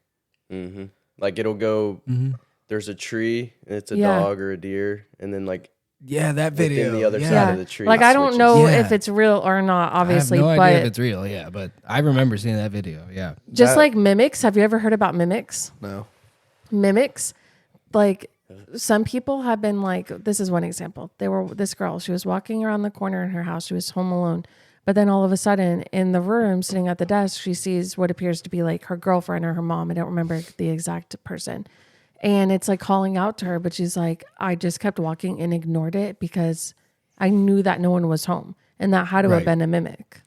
Mm-hmm. Like it'll go. There's a tree and it's a Yeah. dog or a deer, and then like Yeah, that video. within the other yeah. side of the tree. Like I don't switches. know Yeah. if it's real or not, obviously, I have no but idea if it's real. Yeah, but I remember seeing that video. Yeah. just That- like mimics. Have you ever heard about mimics? No. Mimics, like some people have been like, this is one example. This girl, she was walking around the corner in her house. She was home alone. But then all of a sudden in the room, sitting at the desk, she sees what appears to be like her girlfriend or her mom. I don't remember the exact person. And it's like calling out to her, but she's like, I just kept walking and ignored it because I knew that no one was home. And that had to have Right. been a mimic.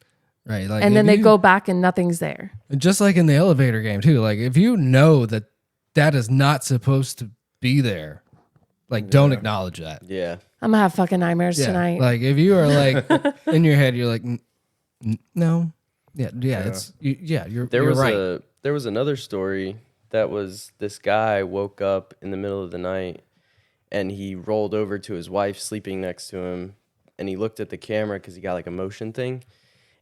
Right. Like, And then if they you- go back and nothing's there. just like in the elevator game too. Like if you know that that is not supposed to be there, like don't acknowledge that. Yeah. I'm gonna have fucking nightmares tonight. Like if you are like in your head, you're like, no, yeah, it's you're There you're was right. there was another story that was this guy woke up in the middle of the night and he rolled over to his wife sleeping next to him and he looked at the camera because he got like a motion thing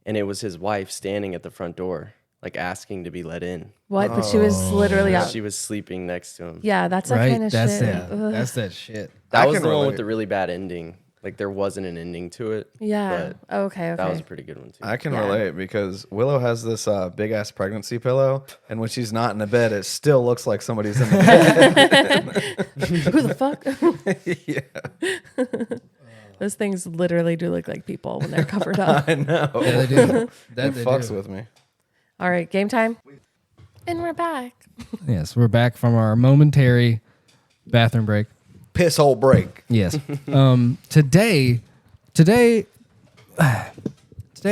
and it was his wife standing at the front door like asking to be let in. What? But she was literally out. She was sleeping next to him. Yeah, that's that Right, kind of that's shit. that. Ugh. That's that shit. That I was can the one relate. with the really bad ending. Like there wasn't an ending to it. Yeah. But Okay. that was a Okay. pretty good one too. I can Yeah. relate because Willow has this big ass pregnancy pillow, and when she's not in the bed, it still looks like somebody's in the bed. Who the fuck? Yeah, Those things literally do look like people when they're covered up. I know. Yeah, they do. That It they fucks do. with me. All right, game time. And we're back. Yes, we're back from our momentary bathroom break. Piss hole break. Yes. Today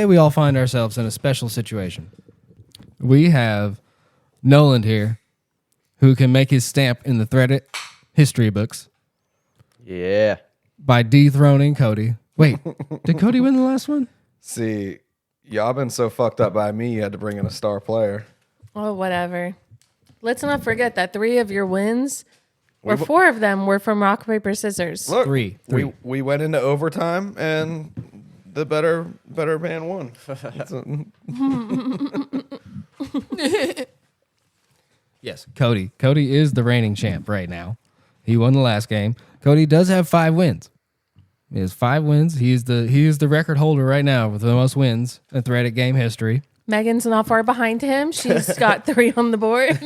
we all find ourselves in a special situation. We have Nolan here, who can make his stamp in the Threddit history books Yeah. by dethroning Cody. Wait, did Cody win the last one? See, y'all been so fucked up by me, you had to bring in a star player. Oh, whatever. Let's not forget that 3 of your wins, or 4 of them, were from rock, paper, scissors. Look, Three. We went into overtime, and the better man won. Yes, Cody. Cody is the reigning champ right now. He won the last game. Cody does have 5 wins. He has 5 wins. He is the record holder right now with the most wins in Threddit game history. Megan's not far behind him. She's got 3 on the board.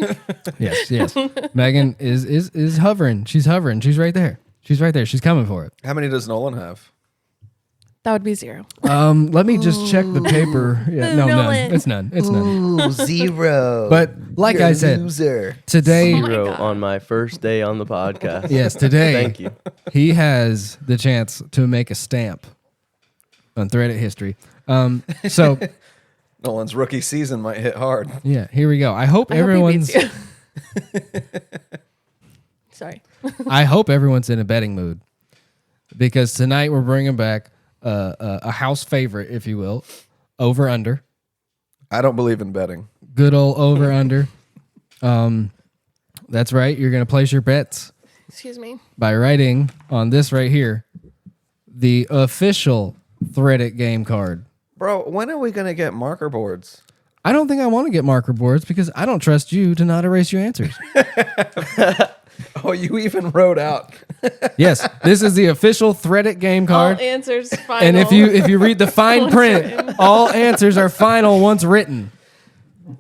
Yes. Megan is hovering. She's hovering. She's right there. She's right there. She's coming for it. How many does Nolan have? That would be 0. Let me just check the paper. Yeah, no, none. Nolan. It's none. It's none. Ooh, 0. But like I said, loser. today, Oh my 0 God. on my first day on the podcast. yes, today, Thank you. he has the chance to make a stamp on Threddit history. So Nolan's rookie season might hit hard. yeah, here we go. I hope I hope he everyone's. beats you. Sorry. I hope everyone's in a betting mood because tonight we're bringing back a house favorite, if you will, over under. I don't believe in betting. Good old over under. That's right. You're gonna place your bets Excuse me. by writing on this right here, the official Threddit game card. Bro, when are we going to get marker boards? I don't think I want to get marker boards because I don't trust you to not erase your answers. Oh, you even wrote out. Yes, this is the official Threddit game All card. answers final. And if you read the fine print, all answers are final once written.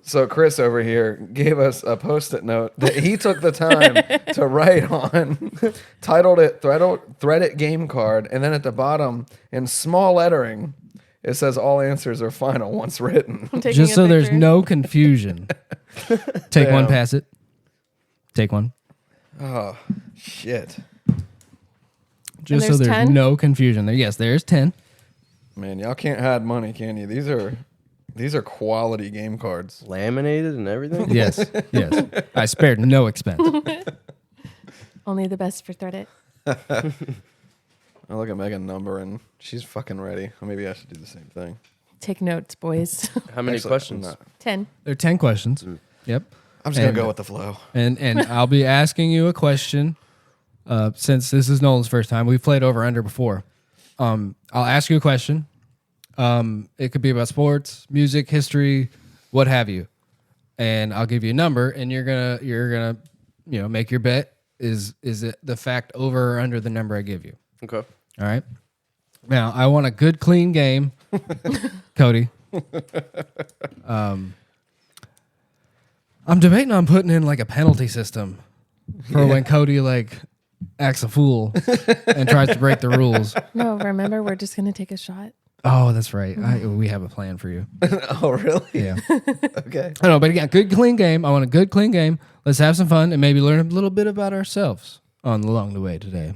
So Chris over here gave us a Post-it note that he took the time to write on, titled it Threddit Game Card, and then at the bottom, in small lettering, it says all answers are final once written. I'm taking Just a so there's picture. no confusion. Take one, Damn. pass it. Take one. Oh, shit. Just so there's there's 10? no confusion there. Yes, there's 10. Man, y'all can't hide money, can you? These are quality game cards. Laminated and everything? Yes, yes. I spared no expense. Only the best for Threddit. I look at Megan number and she's fucking ready. Or maybe I should do the same thing. Take notes, boys. How many Actually, questions? I'm not. 10. There are 10 questions. Yep. I'm just gonna And- go with the flow. And I'll be asking you a question. Since this is Nolan's first time, we've played over under before. I'll ask you a question. It could be about sports, music, history, what have you, and I'll give you a number, and you're gonna make your bet. Is it the fact over or under the number I give you? Okay. All right. Now I want a good, clean game, Cody. I'm debating on putting in like a penalty system for when Cody like acts a fool and tries to break the rules. No, remember, we're just going to take a shot. Oh, that's right. We have a plan for you. Oh, really? Yeah. Okay. I know, but again, good, clean game. I want a good, clean game. Let's have some fun and maybe learn a little bit about ourselves along the way today.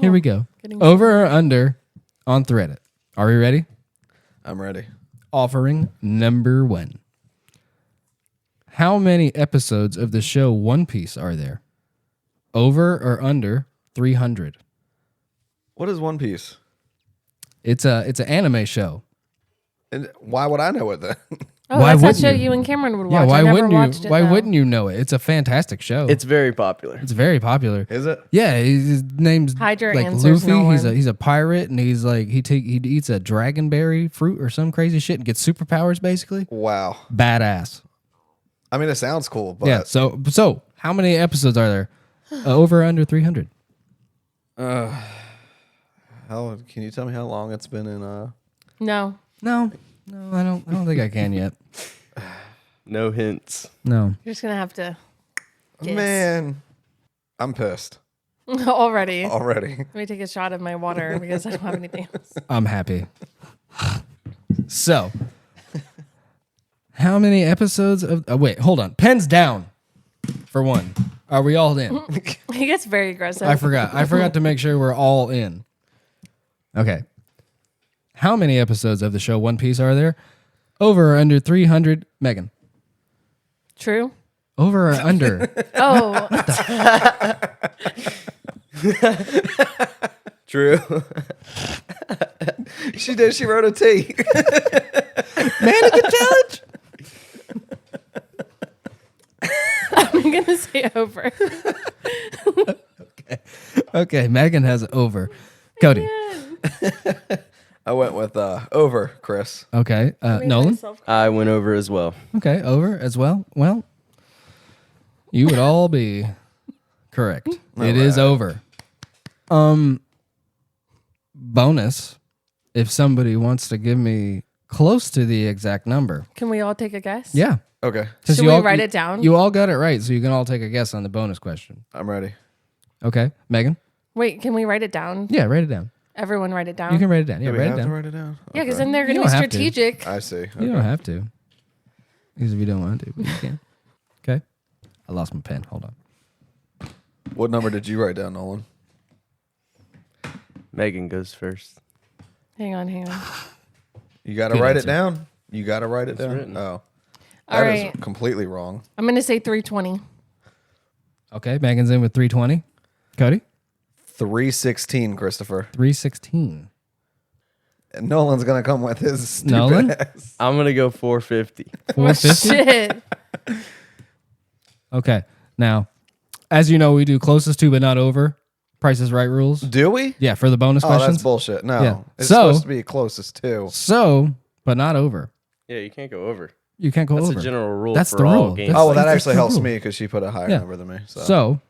Here we go. Getting Over or under on Threddit. Are we ready? I'm ready. Offering number 1. How many episodes of the show One Piece are there? Over or under 300? What is One Piece? It's an anime show. And why would I know it then? Oh, Why that's that wouldn't show you? you and Cameron would watch. Yeah, why I never wouldn't watched you? it, Why though. wouldn't you know it? It's a fantastic show. It's very popular. It's very popular. Is it? Yeah, his name's Hydra like answers Luffy. He's Nolan. a pirate, and he's like he eats a dragonberry fruit or some crazy shit and gets superpowers. Basically, Wow. badass. I mean, it sounds cool, but Yeah. So how many episodes are there? Over or under 300? how can you tell me how long it's been in? No. No, I don't think I can yet. No hints. No. You're just going to have to guess. Man, I'm pissed already. already. Let me take a shot of my water because I don't have anything else. I'm happy. So, how many episodes of? Wait, hold on. Pens down. For one, are we all in? He gets very aggressive. I forgot to make sure we're all in. Okay. How many episodes of the show One Piece are there? Over or under 300? Megan. True. Over or under? Oh, True. She did. She wrote a T. Mannequin challenge? I'm going to say over. Okay, Megan has over. Cody. I went with over, Chris. Okay. Nolan? I went over as well. Okay, over as well. Well, you would all be correct. It is over. Bonus, if somebody wants to give me close to the exact number. Can we all take a guess? Yeah. Okay, 'Cause Should you we all- write it down? You all got it right, so you can all take a guess on the bonus question. I'm ready. Okay. Megan? Wait, can we write it down? Yeah, write it down. Everyone write it down? You can write it down. Yeah, Do we write have it to down. write it down? Yeah, because Okay. then they're You going to don't be have to. strategic. I see. You don't have to. Because if you don't want to, but you can. Okay. I lost my pen. Hold on. What number did you write down, Nolan? Megan goes first. Hang on. You got to Good write answer. it down. You got to write it It's down. written. Oh, All that is right. completely wrong. I'm going to say 320. Okay. Megan's in with 320. Cody? 316, Christopher. 316. And Nolan's gonna come with his stupid Nolan? ass. I'm going to go 450. 450? Shit. Okay. Now, as you know, we do closest to but not over. Price is Right rules. Do we? Yeah, for the bonus Oh, questions. that's bullshit. No, Yeah. it's So- supposed to be closest to. So, but not over. Yeah, you can't go over. You can't go That's over. a general rule That's for the all rule. games. That's- Oh, well, that that's actually the helps rule. me because she put a higher Yeah. number than me. So,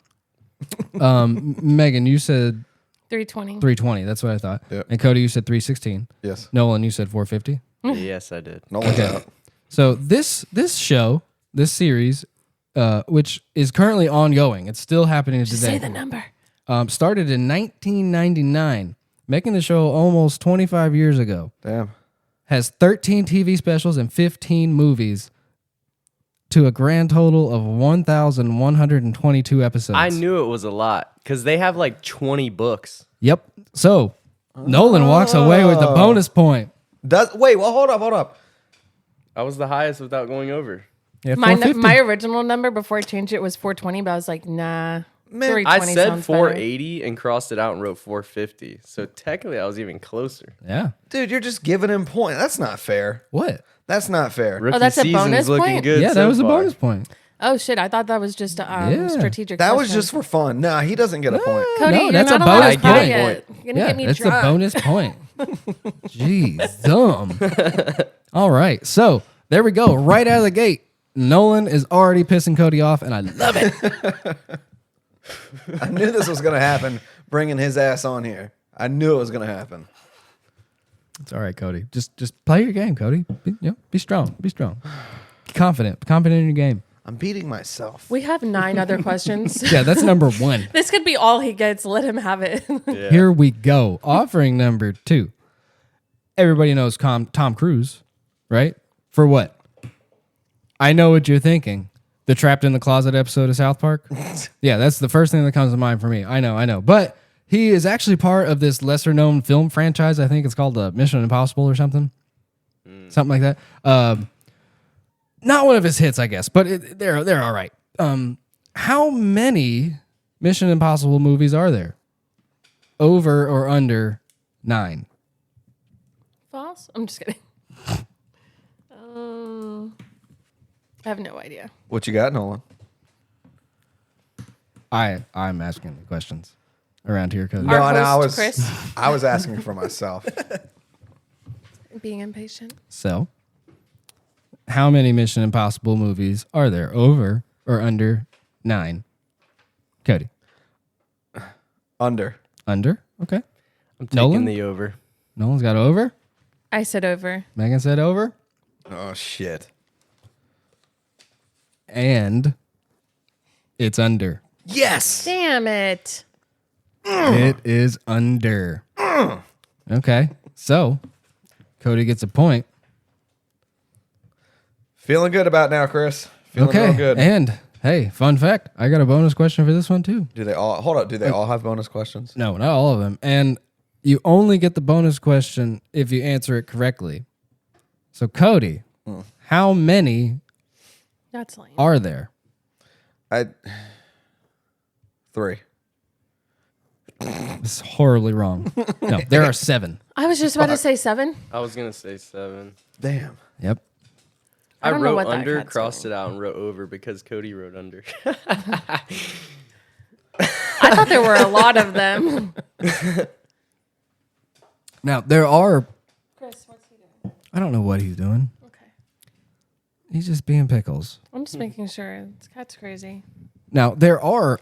Megan, you said 320. 320. That's what I thought. Yep. And Cody, you said 316. yes, Nolan, you said 450. Yes, I did. Nolan's out. So this show, this series, which is currently ongoing, it's still happening Just today. say the number. Started in 1999, making the show almost 25 years ago. Damn. Has 13 TV specials and 15 movies to a grand total of 1,122 episodes. I knew it was a lot because they have like 20 books. Yep. So Nolan walks away with the bonus point. Wait, well, hold up. I was the highest without going over. Yeah, My 450. my original number before I changed it was 420, but I was like, nah. Man, 320 I said sounds better. 480 and crossed it out and wrote 450. So technically, I was even closer. Yeah. Dude, you're just giving him points. That's not fair. What? That's not fair. Rookie that's a season's bonus looking point? good. Yeah, that so was a far. bonus point. Oh shit! I thought that was just a Yeah. strategic. That was question. just for fun. Nah, he doesn't get a point. Cody. No, You're that's not a allowed bonus to try point. it. You're gonna get me that's drunk. a bonus point. Jeez, dumb. All right, so there we go. Right out of the gate, Nolan is already pissing Cody off, and I love it. I knew this was going to happen, bringing his ass on here. I knew it was going to happen. It's all right, Cody. Just play your game, Cody. Be strong. Be strong. Be confident. Be confident in your game. I'm beating myself. We have 9 other questions. Yeah, that's number 1. This could be all he gets. Let him have it. Yeah. Here we go. Offering number 2. Everybody knows Tom Cruise, right? For what? I know what you're thinking. The Trapped in the Closet episode of South Park? Yeah, that's the first thing that comes to mind for me. I know. But he is actually part of this lesser-known film franchise. I think it's called Mission Impossible or something. Something like that. Not one of his hits, I guess, but they're all right. How many Mission Impossible movies are there? Over or under 9? False? I'm just kidding. I have no idea. What you got, Nolan? I'm asking the questions around here, Cody. Our I host, was Chris. I was asking for myself. Being impatient. So, how many Mission Impossible movies are there? Over or under 9? Cody. Under. Under? Okay. I'm taking Nolan? the over. Nolan's got over. I said over. Megan said over. Oh shit. And it's under. Yes. Damn it. It is under. Okay. So, Cody gets a point. Feeling good about now, Chris. Feeling Okay. real good. And hey, fun fact, I got a bonus question for this one too. Do they all hold up? Do they all have bonus questions? No, not all of them. And you only get the bonus question if you answer it correctly. So, Cody, how many That's lame. are there? 3. This is horribly wrong. No, there are 7. I was just about to say 7. I was going to say 7. Damn. Yep. I I don't know wrote what that under, cat's crossed doing. it out, and wrote over because Cody wrote under. I thought there were a lot of them. Now, there are, Chris, what's he doing? I don't know what he's doing. Okay. He's just being pickles. I'm just making sure. This cat's crazy. Now, there are,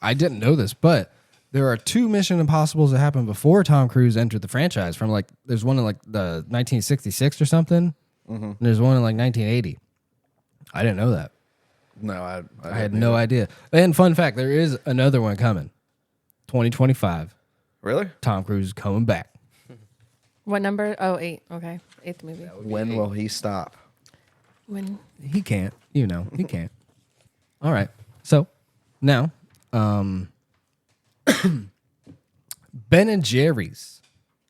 I didn't know this, but there are 2 Mission Impossibles that happened before Tom Cruise entered the franchise. From like, there's one in like the 1966 or something. And there's one in like 1980. I didn't know that. No, I had no idea. And fun fact, there is another one coming. 2025. Really? Tom Cruise is coming back. What number? Oh, 8. Okay. 8th movie. When will he stop? When? He can't. You know, he can't. All right. So now, Ben and Jerry's.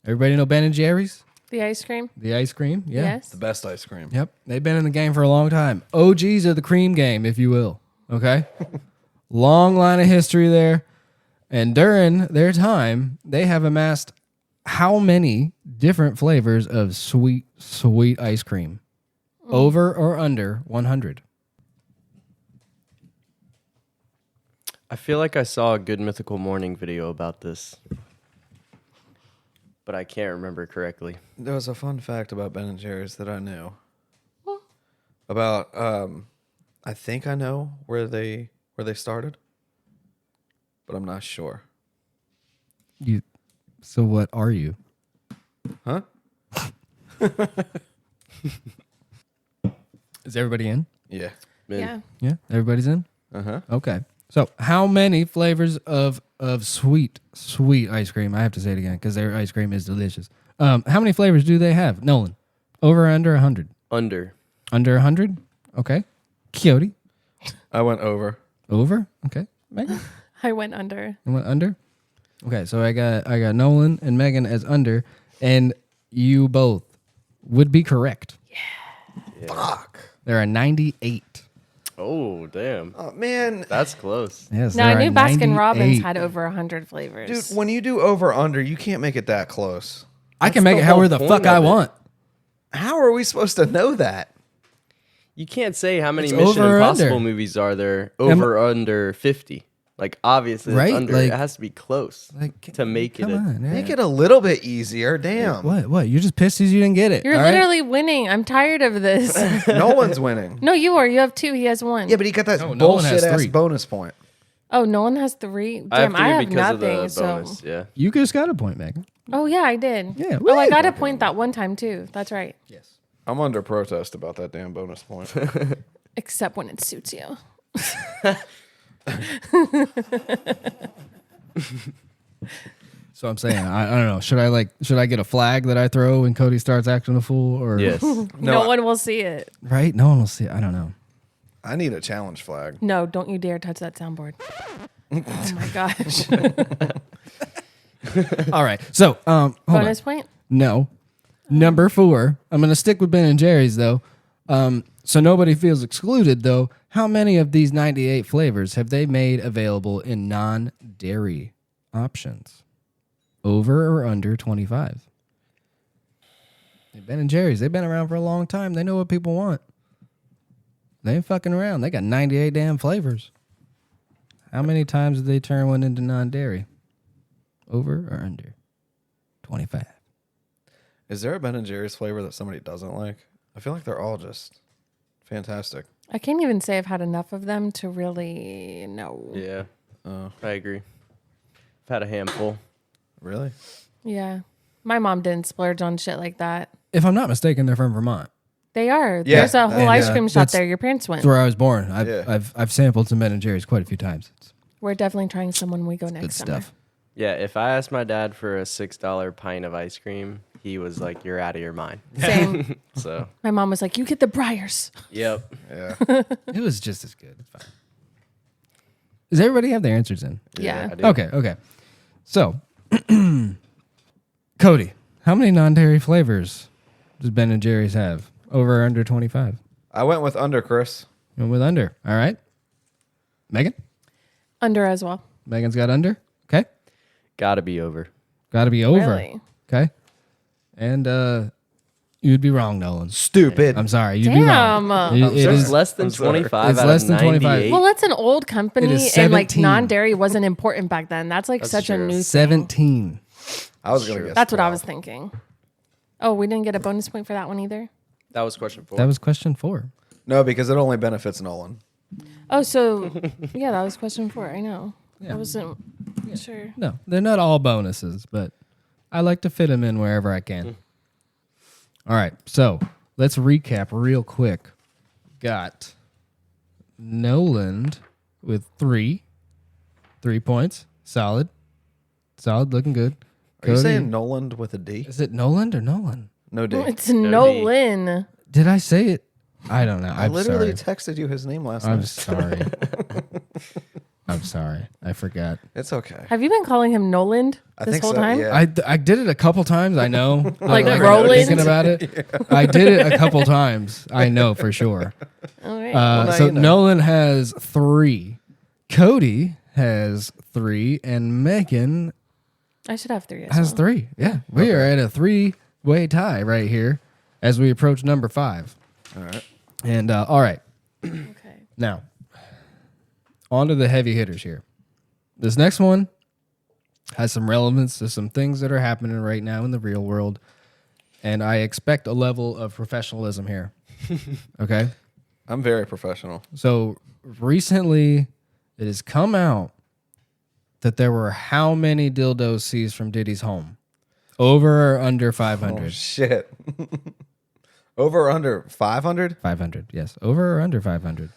Everybody know Ben and Jerry's? The ice cream? The ice cream? Yeah. Yes. The best ice cream. Yep. They've been in the game for a long time. OGs of the cream game, if you will. Okay. Long line of history there. And during their time, they have amassed how many different flavors of sweet ice cream? Over or under 100? I feel like I saw a Good Mythical Morning video about this, but I can't remember correctly. There was a fun fact about Ben and Jerry's that I knew. About I think I know where they started, but I'm not sure. So what are you? Huh? Is everybody in? Yeah. Man, Yeah. Yeah, everybody's in? Uh-huh. Okay. So, how many flavors of sweet ice cream? I have to say it again because their ice cream is delicious. How many flavors do they have? Nolan, over or under 100? Under. Under 100? Okay. Cody, I went over. over. Okay. Megan, I went under. I went under. Okay, so I got Nolan and Megan as under, and you both would be correct. Fuck. There are 98. Oh, damn. Oh, man. That's close. Yes, Now, I there knew are Baskin Robbins 98. had over 100 flavors. Dude, when you do over under, you can't make it that close. I can That's make the it however whole the point fuck I of it. want. How are we supposed to know that? You can't say how many It's Mission over or Impossible under. movies are there over or under 50. Like, obviously, Right, it's under. like- It has to be close Like, to make it. come on, yeah. Make it a little bit easier. Damn. What? You're just pissed as you didn't get it. You're all right? literally winning. I'm tired of this. Nolan's winning. No, you are. You have 2. He has 1. Yeah, but he got that No, Nolan has bullshit ass 3. bonus point. Oh, Nolan has 3. I have Damn, 3 I have because nothing. of the So. bonus. Yeah. You just got a point, Megan. Oh yeah, I did. Yeah, Oh, I woo. got a point that one time too. That's right. Yes. I'm under protest about that damn bonus point. Except when it suits you. So I'm saying, I don't know. Should I get a flag that I throw when Cody starts acting a fool, or Yes. No one will see it. right? No one will see it. I don't know. I need a challenge flag. No, don't you dare touch that soundboard. Oh my gosh. All right. So hold on. Bonus point? No. Number 4. I'm gonna stick with Ben and Jerry's though. So nobody feels excluded though. How many of these 98 flavors have they made available in non-dairy options? Over or under 25? Ben and Jerry's, they've been around for a long time. They know what people want. They ain't fucking around. They got 98 damn flavors. How many times did they turn one into non-dairy? Over or under 25? Is there a Ben and Jerry's flavor that somebody doesn't like? I feel like they're all just fantastic. I can't even say I've had enough of them to really know. Yeah. I agree. I've had a handful. Really? Yeah. My mom didn't splurge on shit like that. If I'm not mistaken, they're from Vermont. They are. Yeah. There's a whole And, ice cream shop that's- there. Your parents went. That's where I was born. Yeah. I've sampled some Ben and Jerry's quite a few times. It's We're definitely trying some when we go next good summer. stuff. Yeah, if I asked my dad for a $6 pint of ice cream, he was like, "You're out of your mind." Same. So, My mom was like, "You get the Briars." yep. Yeah. It was just as good. It's fine. Does everybody have their answers in? Yeah. I do. Okay. So, Cody, how many non-dairy flavors does Ben and Jerry's have? Over or under 25? I went with under, Chris. You went with under. All right. Megan? Under as well. Megan's got under. Okay. Gotta be over. Got to be over. Really? Okay. And you'd be wrong, Nolan. Stupid. I'm sorry. You'd be wrong. Damn. It So is- it's less than I'm sorry. 25 It's out less of than 25. 98. Well, that's an old company, It is and like 17. non-dairy wasn't important back then. That's like That's such a true. new thing. 17. I was going to guess That's what I 12. was thinking. Oh, we didn't get a bonus point for that one either. That was question 4. That was question 4. No, because it only benefits Nolan. Oh, so yeah, that was question 4. I know. Yeah. I wasn't sure. No, they're not all bonuses, but I like to fit them in wherever I can. All right, so let's recap real quick. Got Nolan with 3 points. Solid, looking good. Are you Cody- saying Nolan with a D? Is it Nolan or Nolan? No D. It's No D. Nolan. Did I say it? I don't know. I I'm literally sorry. texted you his name last I'm night. sorry. I'm sorry. I forgot. It's okay. Have you been calling him Nolan I this think whole so, time? yeah. I did it a couple times. I know. Like I'm Roland? thinking about it. I did it a couple times. I know for sure. All right. now So you know. Nolan has 3. Cody has 3, and Megan I should have 3 as has well. 3. Yeah, we are at a 3-way tie right here as we approach number 5. All right. And all right, Okay. now on to the heavy hitters here. This next one has some relevance to some things that are happening right now in the real world, and I expect a level of professionalism here. Okay. I'm very professional. So recently, it has come out that there were how many dildos seized from Diddy's home? Over or under 500? Oh, shit. Over or under 500? 500, yes. Over or under 500?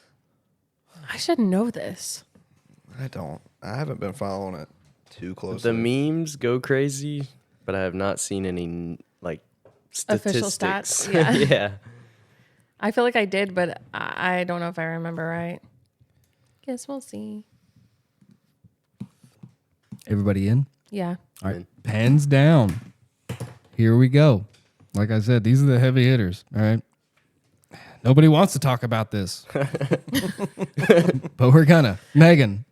I should know this. I don't. I haven't been following it too closely. The memes go crazy, but I have not seen any like Official statistics. stats, yeah. yeah. I feel like I did, but I don't know if I remember right. Guess we'll see. Everybody in? Yeah. All right. Pens down. Here we go. Like I said, these are the heavy hitters. All right. Nobody wants to talk about this. But we're gonna. Megan,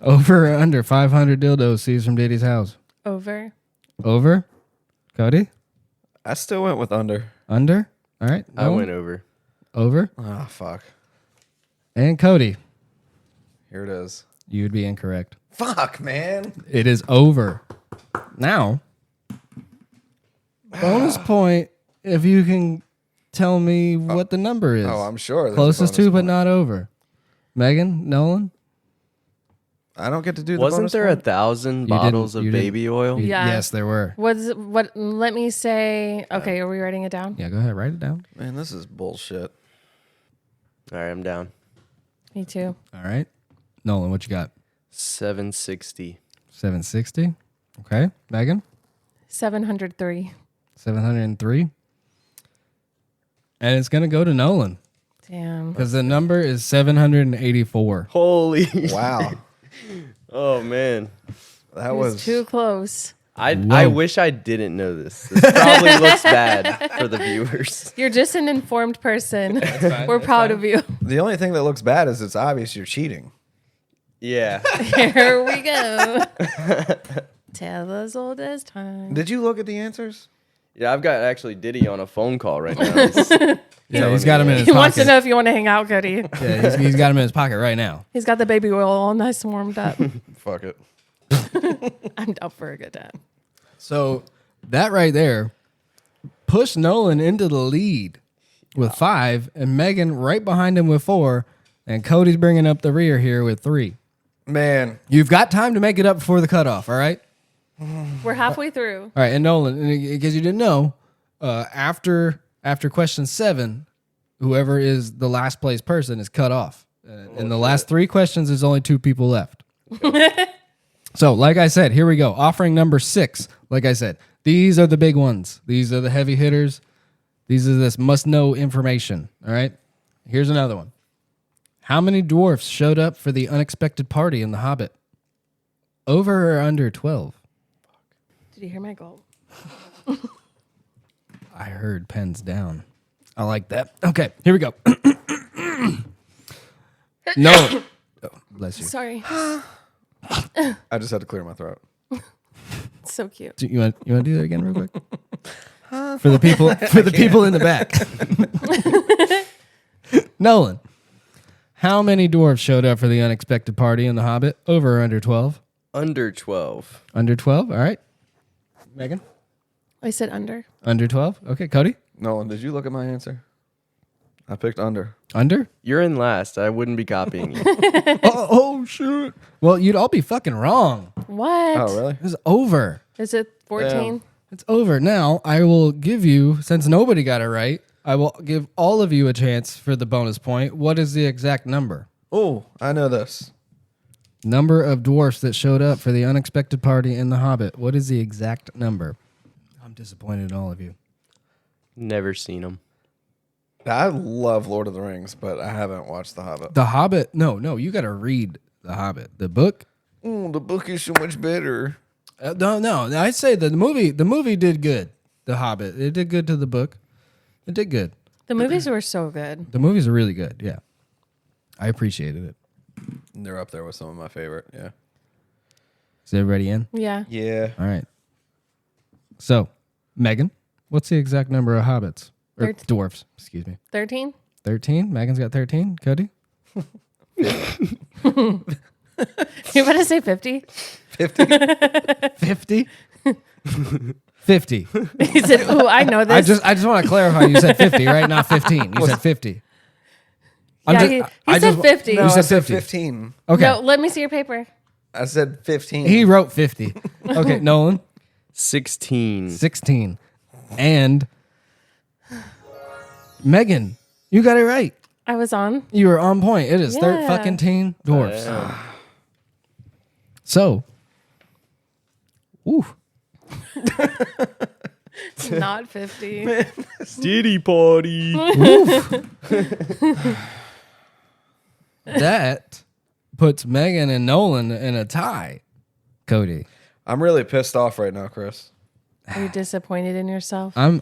over or under 500 dildos seized from Diddy's house? Over. Over? Cody? I still went with under. Under? All right. I Nolan? went over. Over. Ah, fuck. And Cody, Here it is. you would be incorrect. Fuck, man. It is over. Now, bonus point if you can tell me what the number is. Oh, I'm sure. there's a Closest bonus to, but point. not over. Megan, Nolan? I don't get to do the Wasn't bonus there point? 1,000 didn't- bottles of you didn't- baby oil? Yeah. Yes, there were. What? Let me say. Okay, are we writing it down? Yeah, go ahead. Write it down. Man, this is bullshit. All right, I'm down. Me too. All right. Nolan, what you got? 760. 760. Okay. Megan? 703. 703. And it's going to go to Nolan Damn. because the number is 784. Holy. Wow. Oh, man. That It was was too close. I Whoa. wish I didn't know this. This probably looks bad for the viewers. You're just an informed person. We're proud of you. the only thing that looks bad is it's obvious you're cheating. Yeah. Here we go. Tell as old as time. Did you look at the answers? Yeah, I've got actually Diddy on a phone call right now. Yeah, he's got him in his He pocket. wants to know if you want to hang out, Cody. Yeah, he's got him in his pocket right now. He's got the baby oil all nice and warmed up. Fuck it. I'm down for a good time. So that right there pushed Nolan into the lead with 5, and Megan right behind him with 4, and Cody's bringing up the rear here with 3. Man, You've got time to make it up before the cutoff, all right? We're halfway through. All right, and Nolan, in case you didn't know, after question 7, whoever is the last place person is cut off. In the last 3 questions, there's only 2 people left. So, like I said, here we go. Offering number 6. Like I said, these are the big ones. These are the heavy hitters. These are this must-know information. All right? Here's another one. How many dwarfs showed up for the unexpected party in The Hobbit? Over or under 12? Did you hear my goal? I heard pens down. I like that. Okay, here we go. No. Oh, bless you. Sorry. I just had to clear my throat. It's so cute. You want to do that again real quick? For the people in the back. Nolan, how many dwarves showed up for the unexpected party in The Hobbit? Over or under 12? Under 12. Under 12, all right. Megan? I said under. Under 12? Okay, Cody? Nolan, did you look at my answer? I picked under. Under? You're in last. I wouldn't be copying you. Oh, shit. Well, you'd all be fucking wrong. What? Oh, really? It's over. Is it 14? It's over. Now, I will give you, since nobody got it right, I will give all of you a chance for the bonus point. What is the exact number? Oh, I know this. Number of dwarfs that showed up for the unexpected party in The Hobbit. What is the exact number? I'm disappointed in all of you. Never seen them. I love Lord of the Rings, but I haven't watched The Hobbit. The Hobbit? No, you got to read The Hobbit. The book? The book is so much better. No. I'd say the movie did good. The Hobbit. It did good to the book. It did good. The movies were so good. The movies are really good. Yeah. I appreciated it. They're up there with some of my favorite. Yeah. Is everybody in? Yeah. Yeah. All right. So, Megan, what's the exact number of hobbits? Or dwarfs, excuse me. 13? 13? Megan's got 13. Cody? You better say 50? 50. 50? 50. He said, ooh, I know this. I just want to clarify. You said 50, right? Not 15. You said 50. Yeah, he said 50. No, You I said said 50. 15. Okay. No, let me see your paper. I said 15. He wrote 50. Okay, Nolan, 16. 16. And Megan, you got it right. I was on. You were on point. It is Yeah. fucking teen dwarfs. So, ooh. Not 50. Diddy party. That puts Megan and Nolan in a tie. Cody, I'm really pissed off right now, Chris. Are you disappointed in yourself? hey,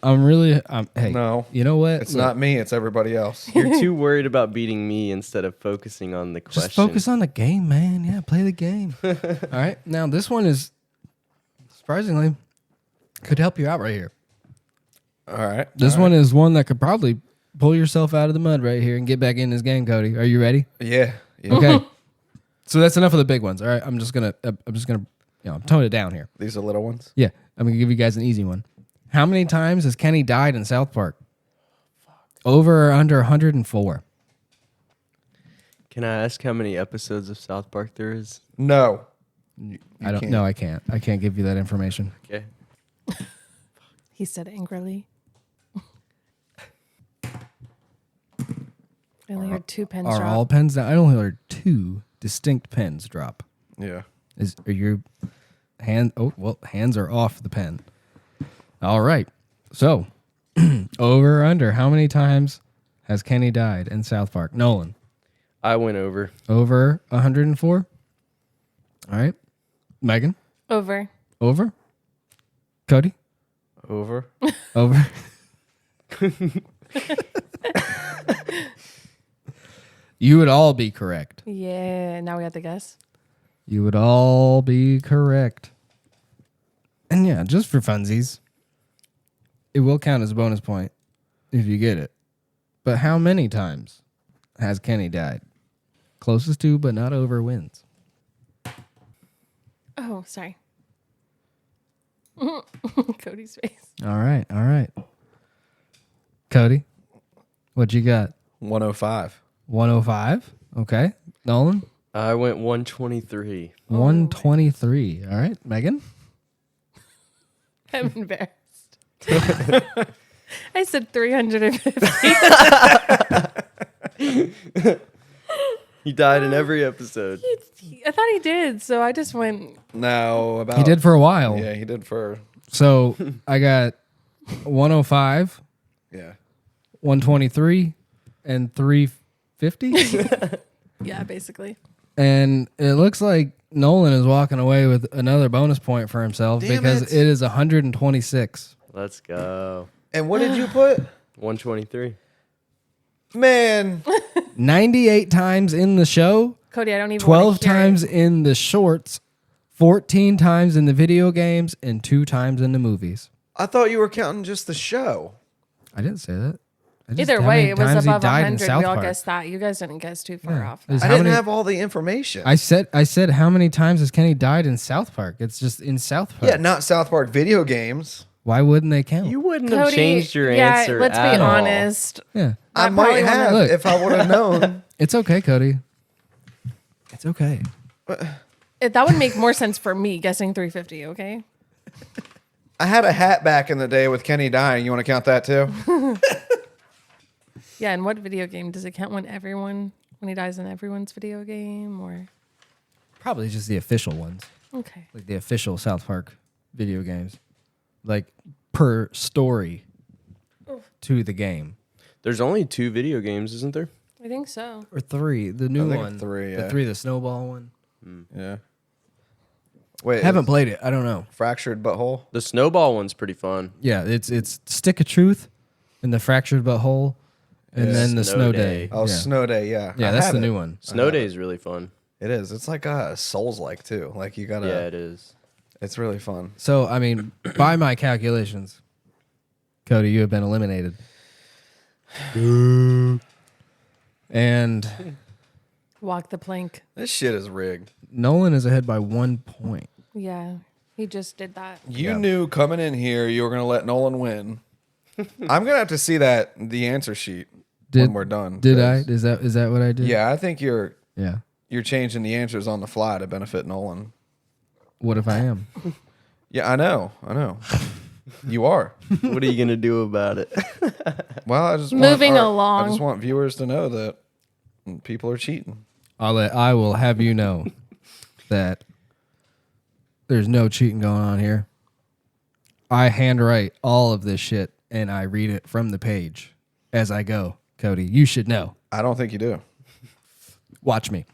No. you know what? It's Look, not me. It's everybody else. You're too worried about beating me instead of focusing on the question. just focus on the game, man. Yeah, play the game. All right. Now this one is surprisingly could help you out right here. All right. This one is one that could probably pull yourself out of the mud right here and get back in this game, Cody. Are you ready? Yeah. Okay. So that's enough of the big ones. All right. I'm just gonna tone it down here. These are little ones. Yeah. I'm gonna give you guys an easy one. How many times has Kenny died in South Park? Over or under 104? Can I ask how many episodes of South Park there is? No. I don't know. I can't. I can't give you that information. Okay. He said angrily. I only heard 2 pens Are drop. all pens down? I only heard 2 distinct pens drop. Yeah. Are your hand? Oh well, hands are off the pen. All right. So, over or under? How many times has Kenny died in South Park? Nolan. I went over. Over 104. All right. Megan. Over. Over. Cody. Over. Over. You would all be correct. Yeah. Now we have to guess. You would all be correct. And yeah, just for funsies, it will count as a bonus point if you get it. But how many times has Kenny died? Closest to, but not over, wins. Oh, sorry. Cody's face. All right, all right. Cody, what you got? 105. 105. Okay. Nolan? I went 123. 123. All right. Megan? I'm embarrassed. I said 350. He died in every episode. I thought he did, so I just went. No, about. He did for a while. Yeah, he did for. So I got 105, Yeah. 123, and 350. Yeah, basically. And it looks like Nolan is walking away with another bonus point for himself Damn because it. it is 126. Let's go. And what did you put? 123. Man. 98 times in the show, Cody, I don't even 12 wanna hear times it. in the shorts, 14 times in the video games, and 2 times in the movies. I thought you were counting just the show. I didn't say that. I just- Either how way, many it was times he above died in 100. South We all Park. guessed that. You guys didn't guess too far Yeah. off. Is I how didn't many- have all the information. I said how many times has Kenny died in South Park? It's just in South Park. Yeah, not South Park video games. Why wouldn't they count? You wouldn't have changed your answer. Let's be at all. honest. yeah. I might probably wanna- have Look. if I would have known. It's okay, Cody. It's okay. That would make more sense for me guessing 350, okay? I had a hat back in the day with Kenny dying. You want to count that too? Yeah, and what video game does it count when he dies in everyone's video game or Probably just the official ones, okay. like the official South Park video games, like per story to the game. There's only 2 video games, isn't there? I think so. Or 3, the new think one. 3, The yeah. 3, the snowball one. Yeah. Wait, Haven't played it. I don't know. fractured butthole. The snowball one's pretty fun. Yeah, it's Stick of Truth and the Fractured Butthole, and Yeah. then the Snow Snow Day. Day. Oh, yeah. Snow Day. Yeah. Yeah, I that's have the it. new one. Snow Day is really fun. It is. It's like Souls like too. Like you gotta. Yeah, it is. It's really fun. So, I mean, by my calculations, Cody, you have been eliminated. And Walk the plank. This shit is rigged. Nolan is ahead by 1 point. Yeah. He just did that. You knew coming in here you were gonna let Nolan win. I'm gonna have to see the answer sheet when we're done. Did I? 'cause- Is that what I did? Yeah, I think you're Yeah. changing the answers on the fly to benefit Nolan. What if I am? Yeah, I know. You are. What are you going to do about it? Well, I just Moving I along. just want viewers to know that people are cheating. I will have you know that there's no cheating going on here. I handwrite all of this shit and I read it from the page as I go. Cody, you should know. I don't think you do. Watch me.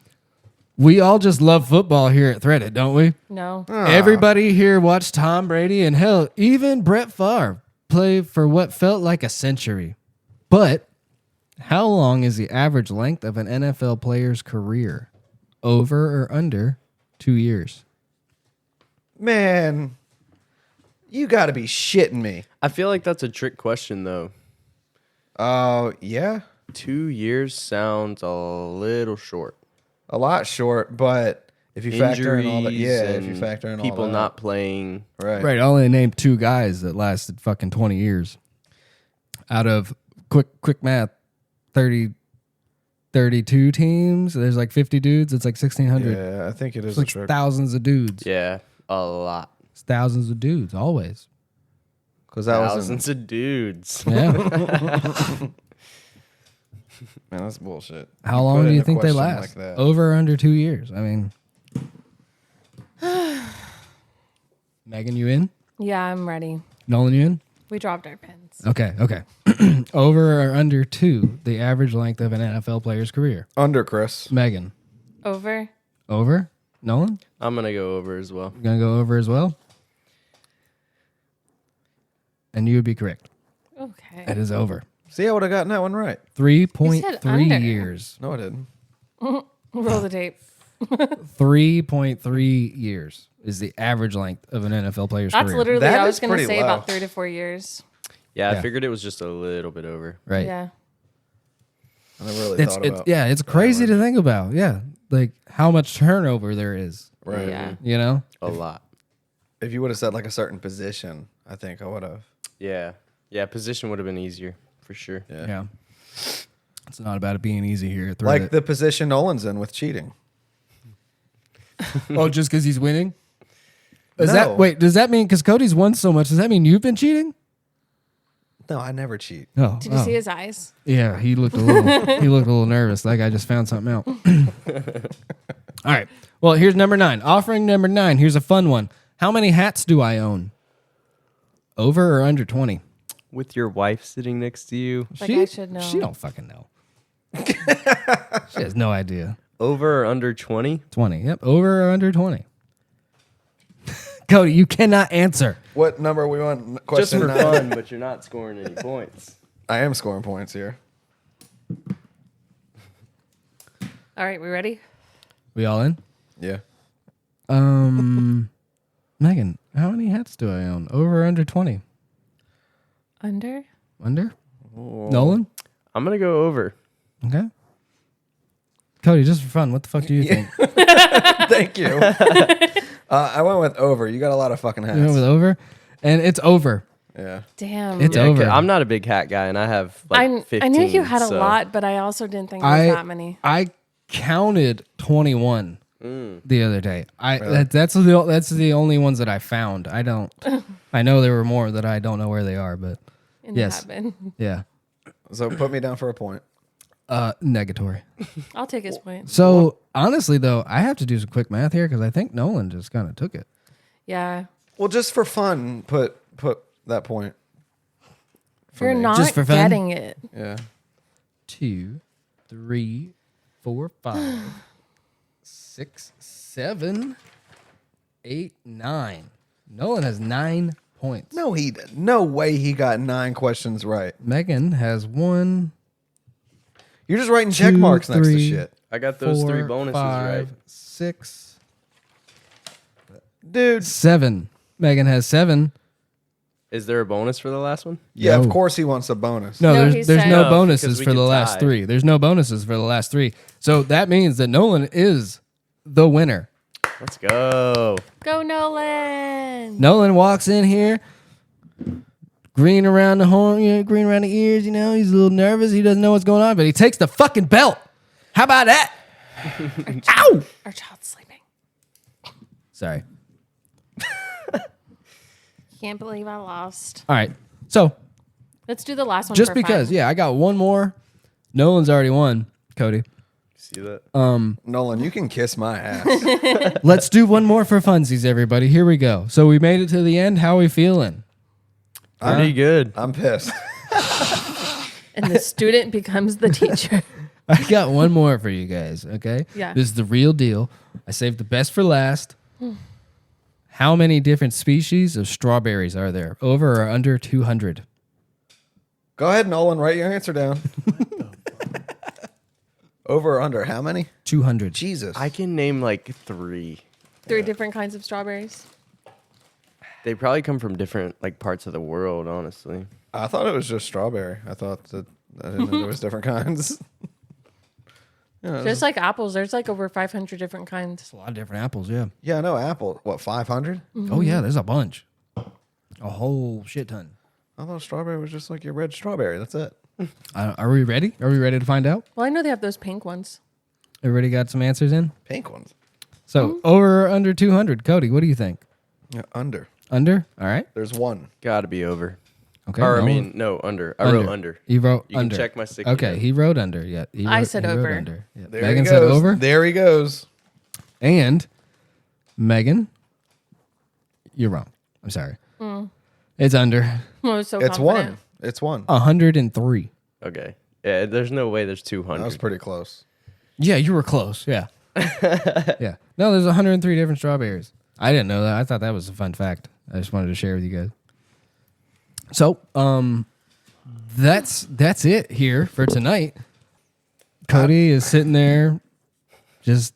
We all just love football here at Threddit, don't we? No. Everybody here watched Tom Brady and hell, even Brett Favre play for what felt like a century. But how long is the average length of an NFL player's career? Over or under 2 years? Man, you got to be shitting me. I feel like that's a trick question, though. Oh, yeah. 2 years sounds a little short. A lot short, but if you factor in all that, Injuries yeah, if you and factor in people all that, not playing. right. Right, I only named 2 guys that lasted fucking 20 years. Out of quick math, 32 teams. There's like 50 dudes. It's like 1,600. Yeah, I think it is It's a like trick. thousands of dudes. Yeah, a lot. It's thousands of dudes, always. Because that was Thousands of dudes. Yeah. man, that's bullshit. How You long put do in you a think they question last? like that. Over or under 2 years? I mean, Megan, you in? Yeah, I'm ready. Nolan, you in? We dropped our pens. Okay. Over or under 2, the average length of an NFL player's career? Under, Chris. Megan, Over. over? Nolan, I'm going to go over as well. you gonna go over as well? And you would be correct. Okay. It is over. See, I would have gotten that one right. 3.3 under. years. No, I didn't. Roll the tape. 3.3 years is the average length of an NFL player's That's career. literally That I is was going to pretty say low. about 3 to 4 years. Yeah, Yeah. I figured it was just a little bit over. Right. Yeah. I never really thought about it's crazy to think about. Yeah. Like how much turnover there is, Right. Yeah. you know? A lot. If you would have said like a certain position, I think I would have. Yeah. Yeah, position would have been easier for sure. Yeah. It's not about it being easy here. At Like Threddit. the position Nolan's in with cheating. Oh, just because he's winning? Is No. that wait, does that mean because Cody's won so much, does that mean you've been cheating? No, I never cheat. No. Did you see his eyes? Yeah, he looked a little nervous. Like I just found something out. All right. Well, here's number 9. Offering number 9. Here's a fun one. How many hats do I own? Over or under 20? With your wife sitting next to you, Like I should know. She don't fucking know. She has no idea. over or under 20? 20. Yep. Over or under 20. Cody, you cannot answer. What number are we on? Just Question for 9. fun, but you're not scoring any points. I am scoring points here. All right, we ready? We all in? Yeah. Megan, how many hats do I own? Over or under 20? Under? Under? Nolan? I'm going to go over. Okay. Cody, just for fun, what the fuck do you think? Thank you. I went with over. You got a lot of fucking hats. You went with over? And it's over. Yeah. Damn. It's Yeah, over. I'm not a big hat guy, and I have like 15. I knew you had a so- lot, but I also didn't think there was that many. I counted 21 the other day. That's the only ones that I found. I don't. I know there were more that I don't know where they are, but In yes. the cabin. yeah. So put me down for a point. Negatory. I'll take his point. So honestly, though, I have to do some quick math here because I think Nolan just kind of took it. Yeah. Well, just for fun, put that point. You're me. not Just for fun? getting it. Yeah. 2, 3, 4, 5, 6, 7, 8, 9. Nolan has 9 points. No way he got 9 questions right. Megan has 1. You're just writing check marks next to 3, shit. I got those 3 4, bonuses 5, right. 6, Dude. 7. Megan has 7. Is there a bonus for the last one? Yeah, No. of course he wants a bonus. No, No, he there's said- no No, bonuses because we for the could last tie. 3. There's no bonuses for the last 3. So that means that Nolan is the winner. Let's go. Go, Nolan. Nolan walks in here, green around the horn, green around the ears, he's a little nervous. He doesn't know what's going on, but he takes the fucking belt. How about that? Ow! Our child's sleeping. Sorry. Can't believe I lost. All right. So Let's do the last one. just for because, fun. I got one more. Nolan's already won, Cody. See that? Nolan, you can kiss my ass. Let's do one more for funsies, everybody. Here we go. So we made it to the end. How are we feeling? Pretty good. I'm pissed. And the student becomes the teacher. I got one more for you guys, okay? Yeah. This is the real deal. I saved the best for last. How many different species of strawberries are there? Over or under 200? Go ahead, Nolan. Write your answer down. Over or under how many? 200. Jesus. I can name like 3. 3 different kinds of strawberries. They probably come from different like parts of the world, honestly. I thought it was just strawberry. I didn't know there was different kinds. Yeah, Just like apples, there's like over 500 different kinds. A lot of different apples, yeah. yeah, no apple. What, 500? Oh, yeah, there's a bunch. A whole shit ton. I thought strawberry was just like your red strawberry. That's it. Are we ready? Are we ready to find out? Well, I know they have those pink ones. Everybody got some answers in? Pink ones. So, over or under 200? Cody, what do you think? Yeah, under. Under? All right. There's one. Gotta be over. Okay. Or I Nolan? mean, no, under. I wrote under. You wrote You under. can check my signature. Okay, he wrote under. Yeah, I said he wrote over. under. Yeah. There Megan he said goes. over. There he goes. And Megan, you're wrong. I'm sorry. It's under I was so It's confident. one. It's one. 103. Okay. Yeah, there's no way there's 200. That was pretty close. Yeah, you were close. Yeah. Yeah. No, there's 103 different strawberries. I didn't know that. I thought that was a fun fact. I just wanted to share with you guys. So, that's it here for tonight. Cody is sitting there, just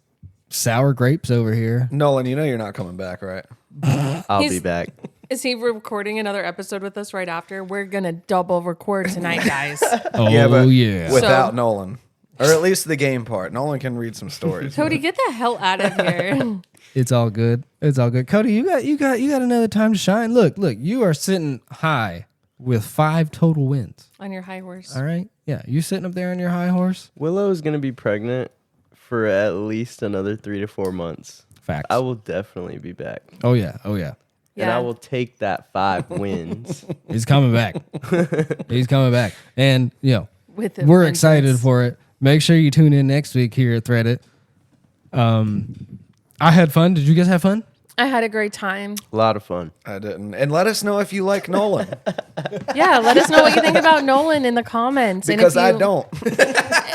sour grapes over here. Nolan, you know you're not coming back, right? I'll be He's- back. Is he recording another episode with us right after? We're going to double record tonight, guys. Oh Yeah, but yeah. Without So- Nolan. Or at least the game part. Nolan can read some stories. Cody, get the hell out of here. It's all good. It's all good. Cody, you got another time to shine. Look, you are sitting high with 5 total wins. On your high horse. All right? Yeah, you sitting up there on your high horse? Willow's going to be pregnant for at least another 3 to 4 months. Facts. I will definitely be back. Oh yeah. Oh yeah. And I will take that 5 wins. He's coming back. He's coming back. And, With a we're vengeance. excited for it. Make sure you tune in next week here at Threddit. I had fun. Did you guys have fun? I had a great time. A lot of fun. I didn't. And let us know if you like Nolan. Yeah, let us know what you think about Nolan in the comments. Because and I if you, don't.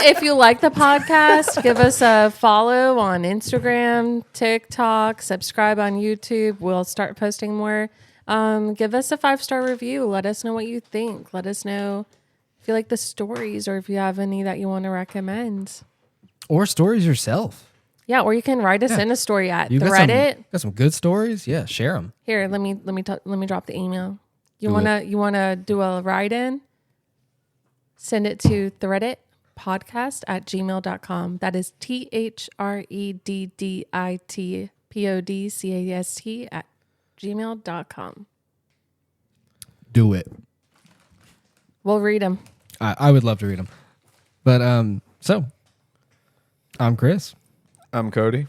If you like the podcast, give us a follow on Instagram, TikTok, subscribe on YouTube. We'll start posting more. Give us a 5-star review. Let us know what you think. Let us know if you like the stories or if you have any that you want to recommend. Or stories yourself. Yeah, or you can write us in a story at You Threddit. got some good stories? Yeah, share them. Here, let me drop the email. You wanna do a write in? Send it to thredditpodcast@gmail.com. That is THREDDITPODCAST@gmail.com. Do it. We'll read them. I would love to read them. But so I'm Chris. I'm Cody.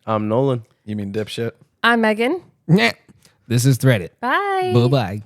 I'm Nolan. You mean dipshit? I'm Megan. This is Threddit. Bye. Bye bye.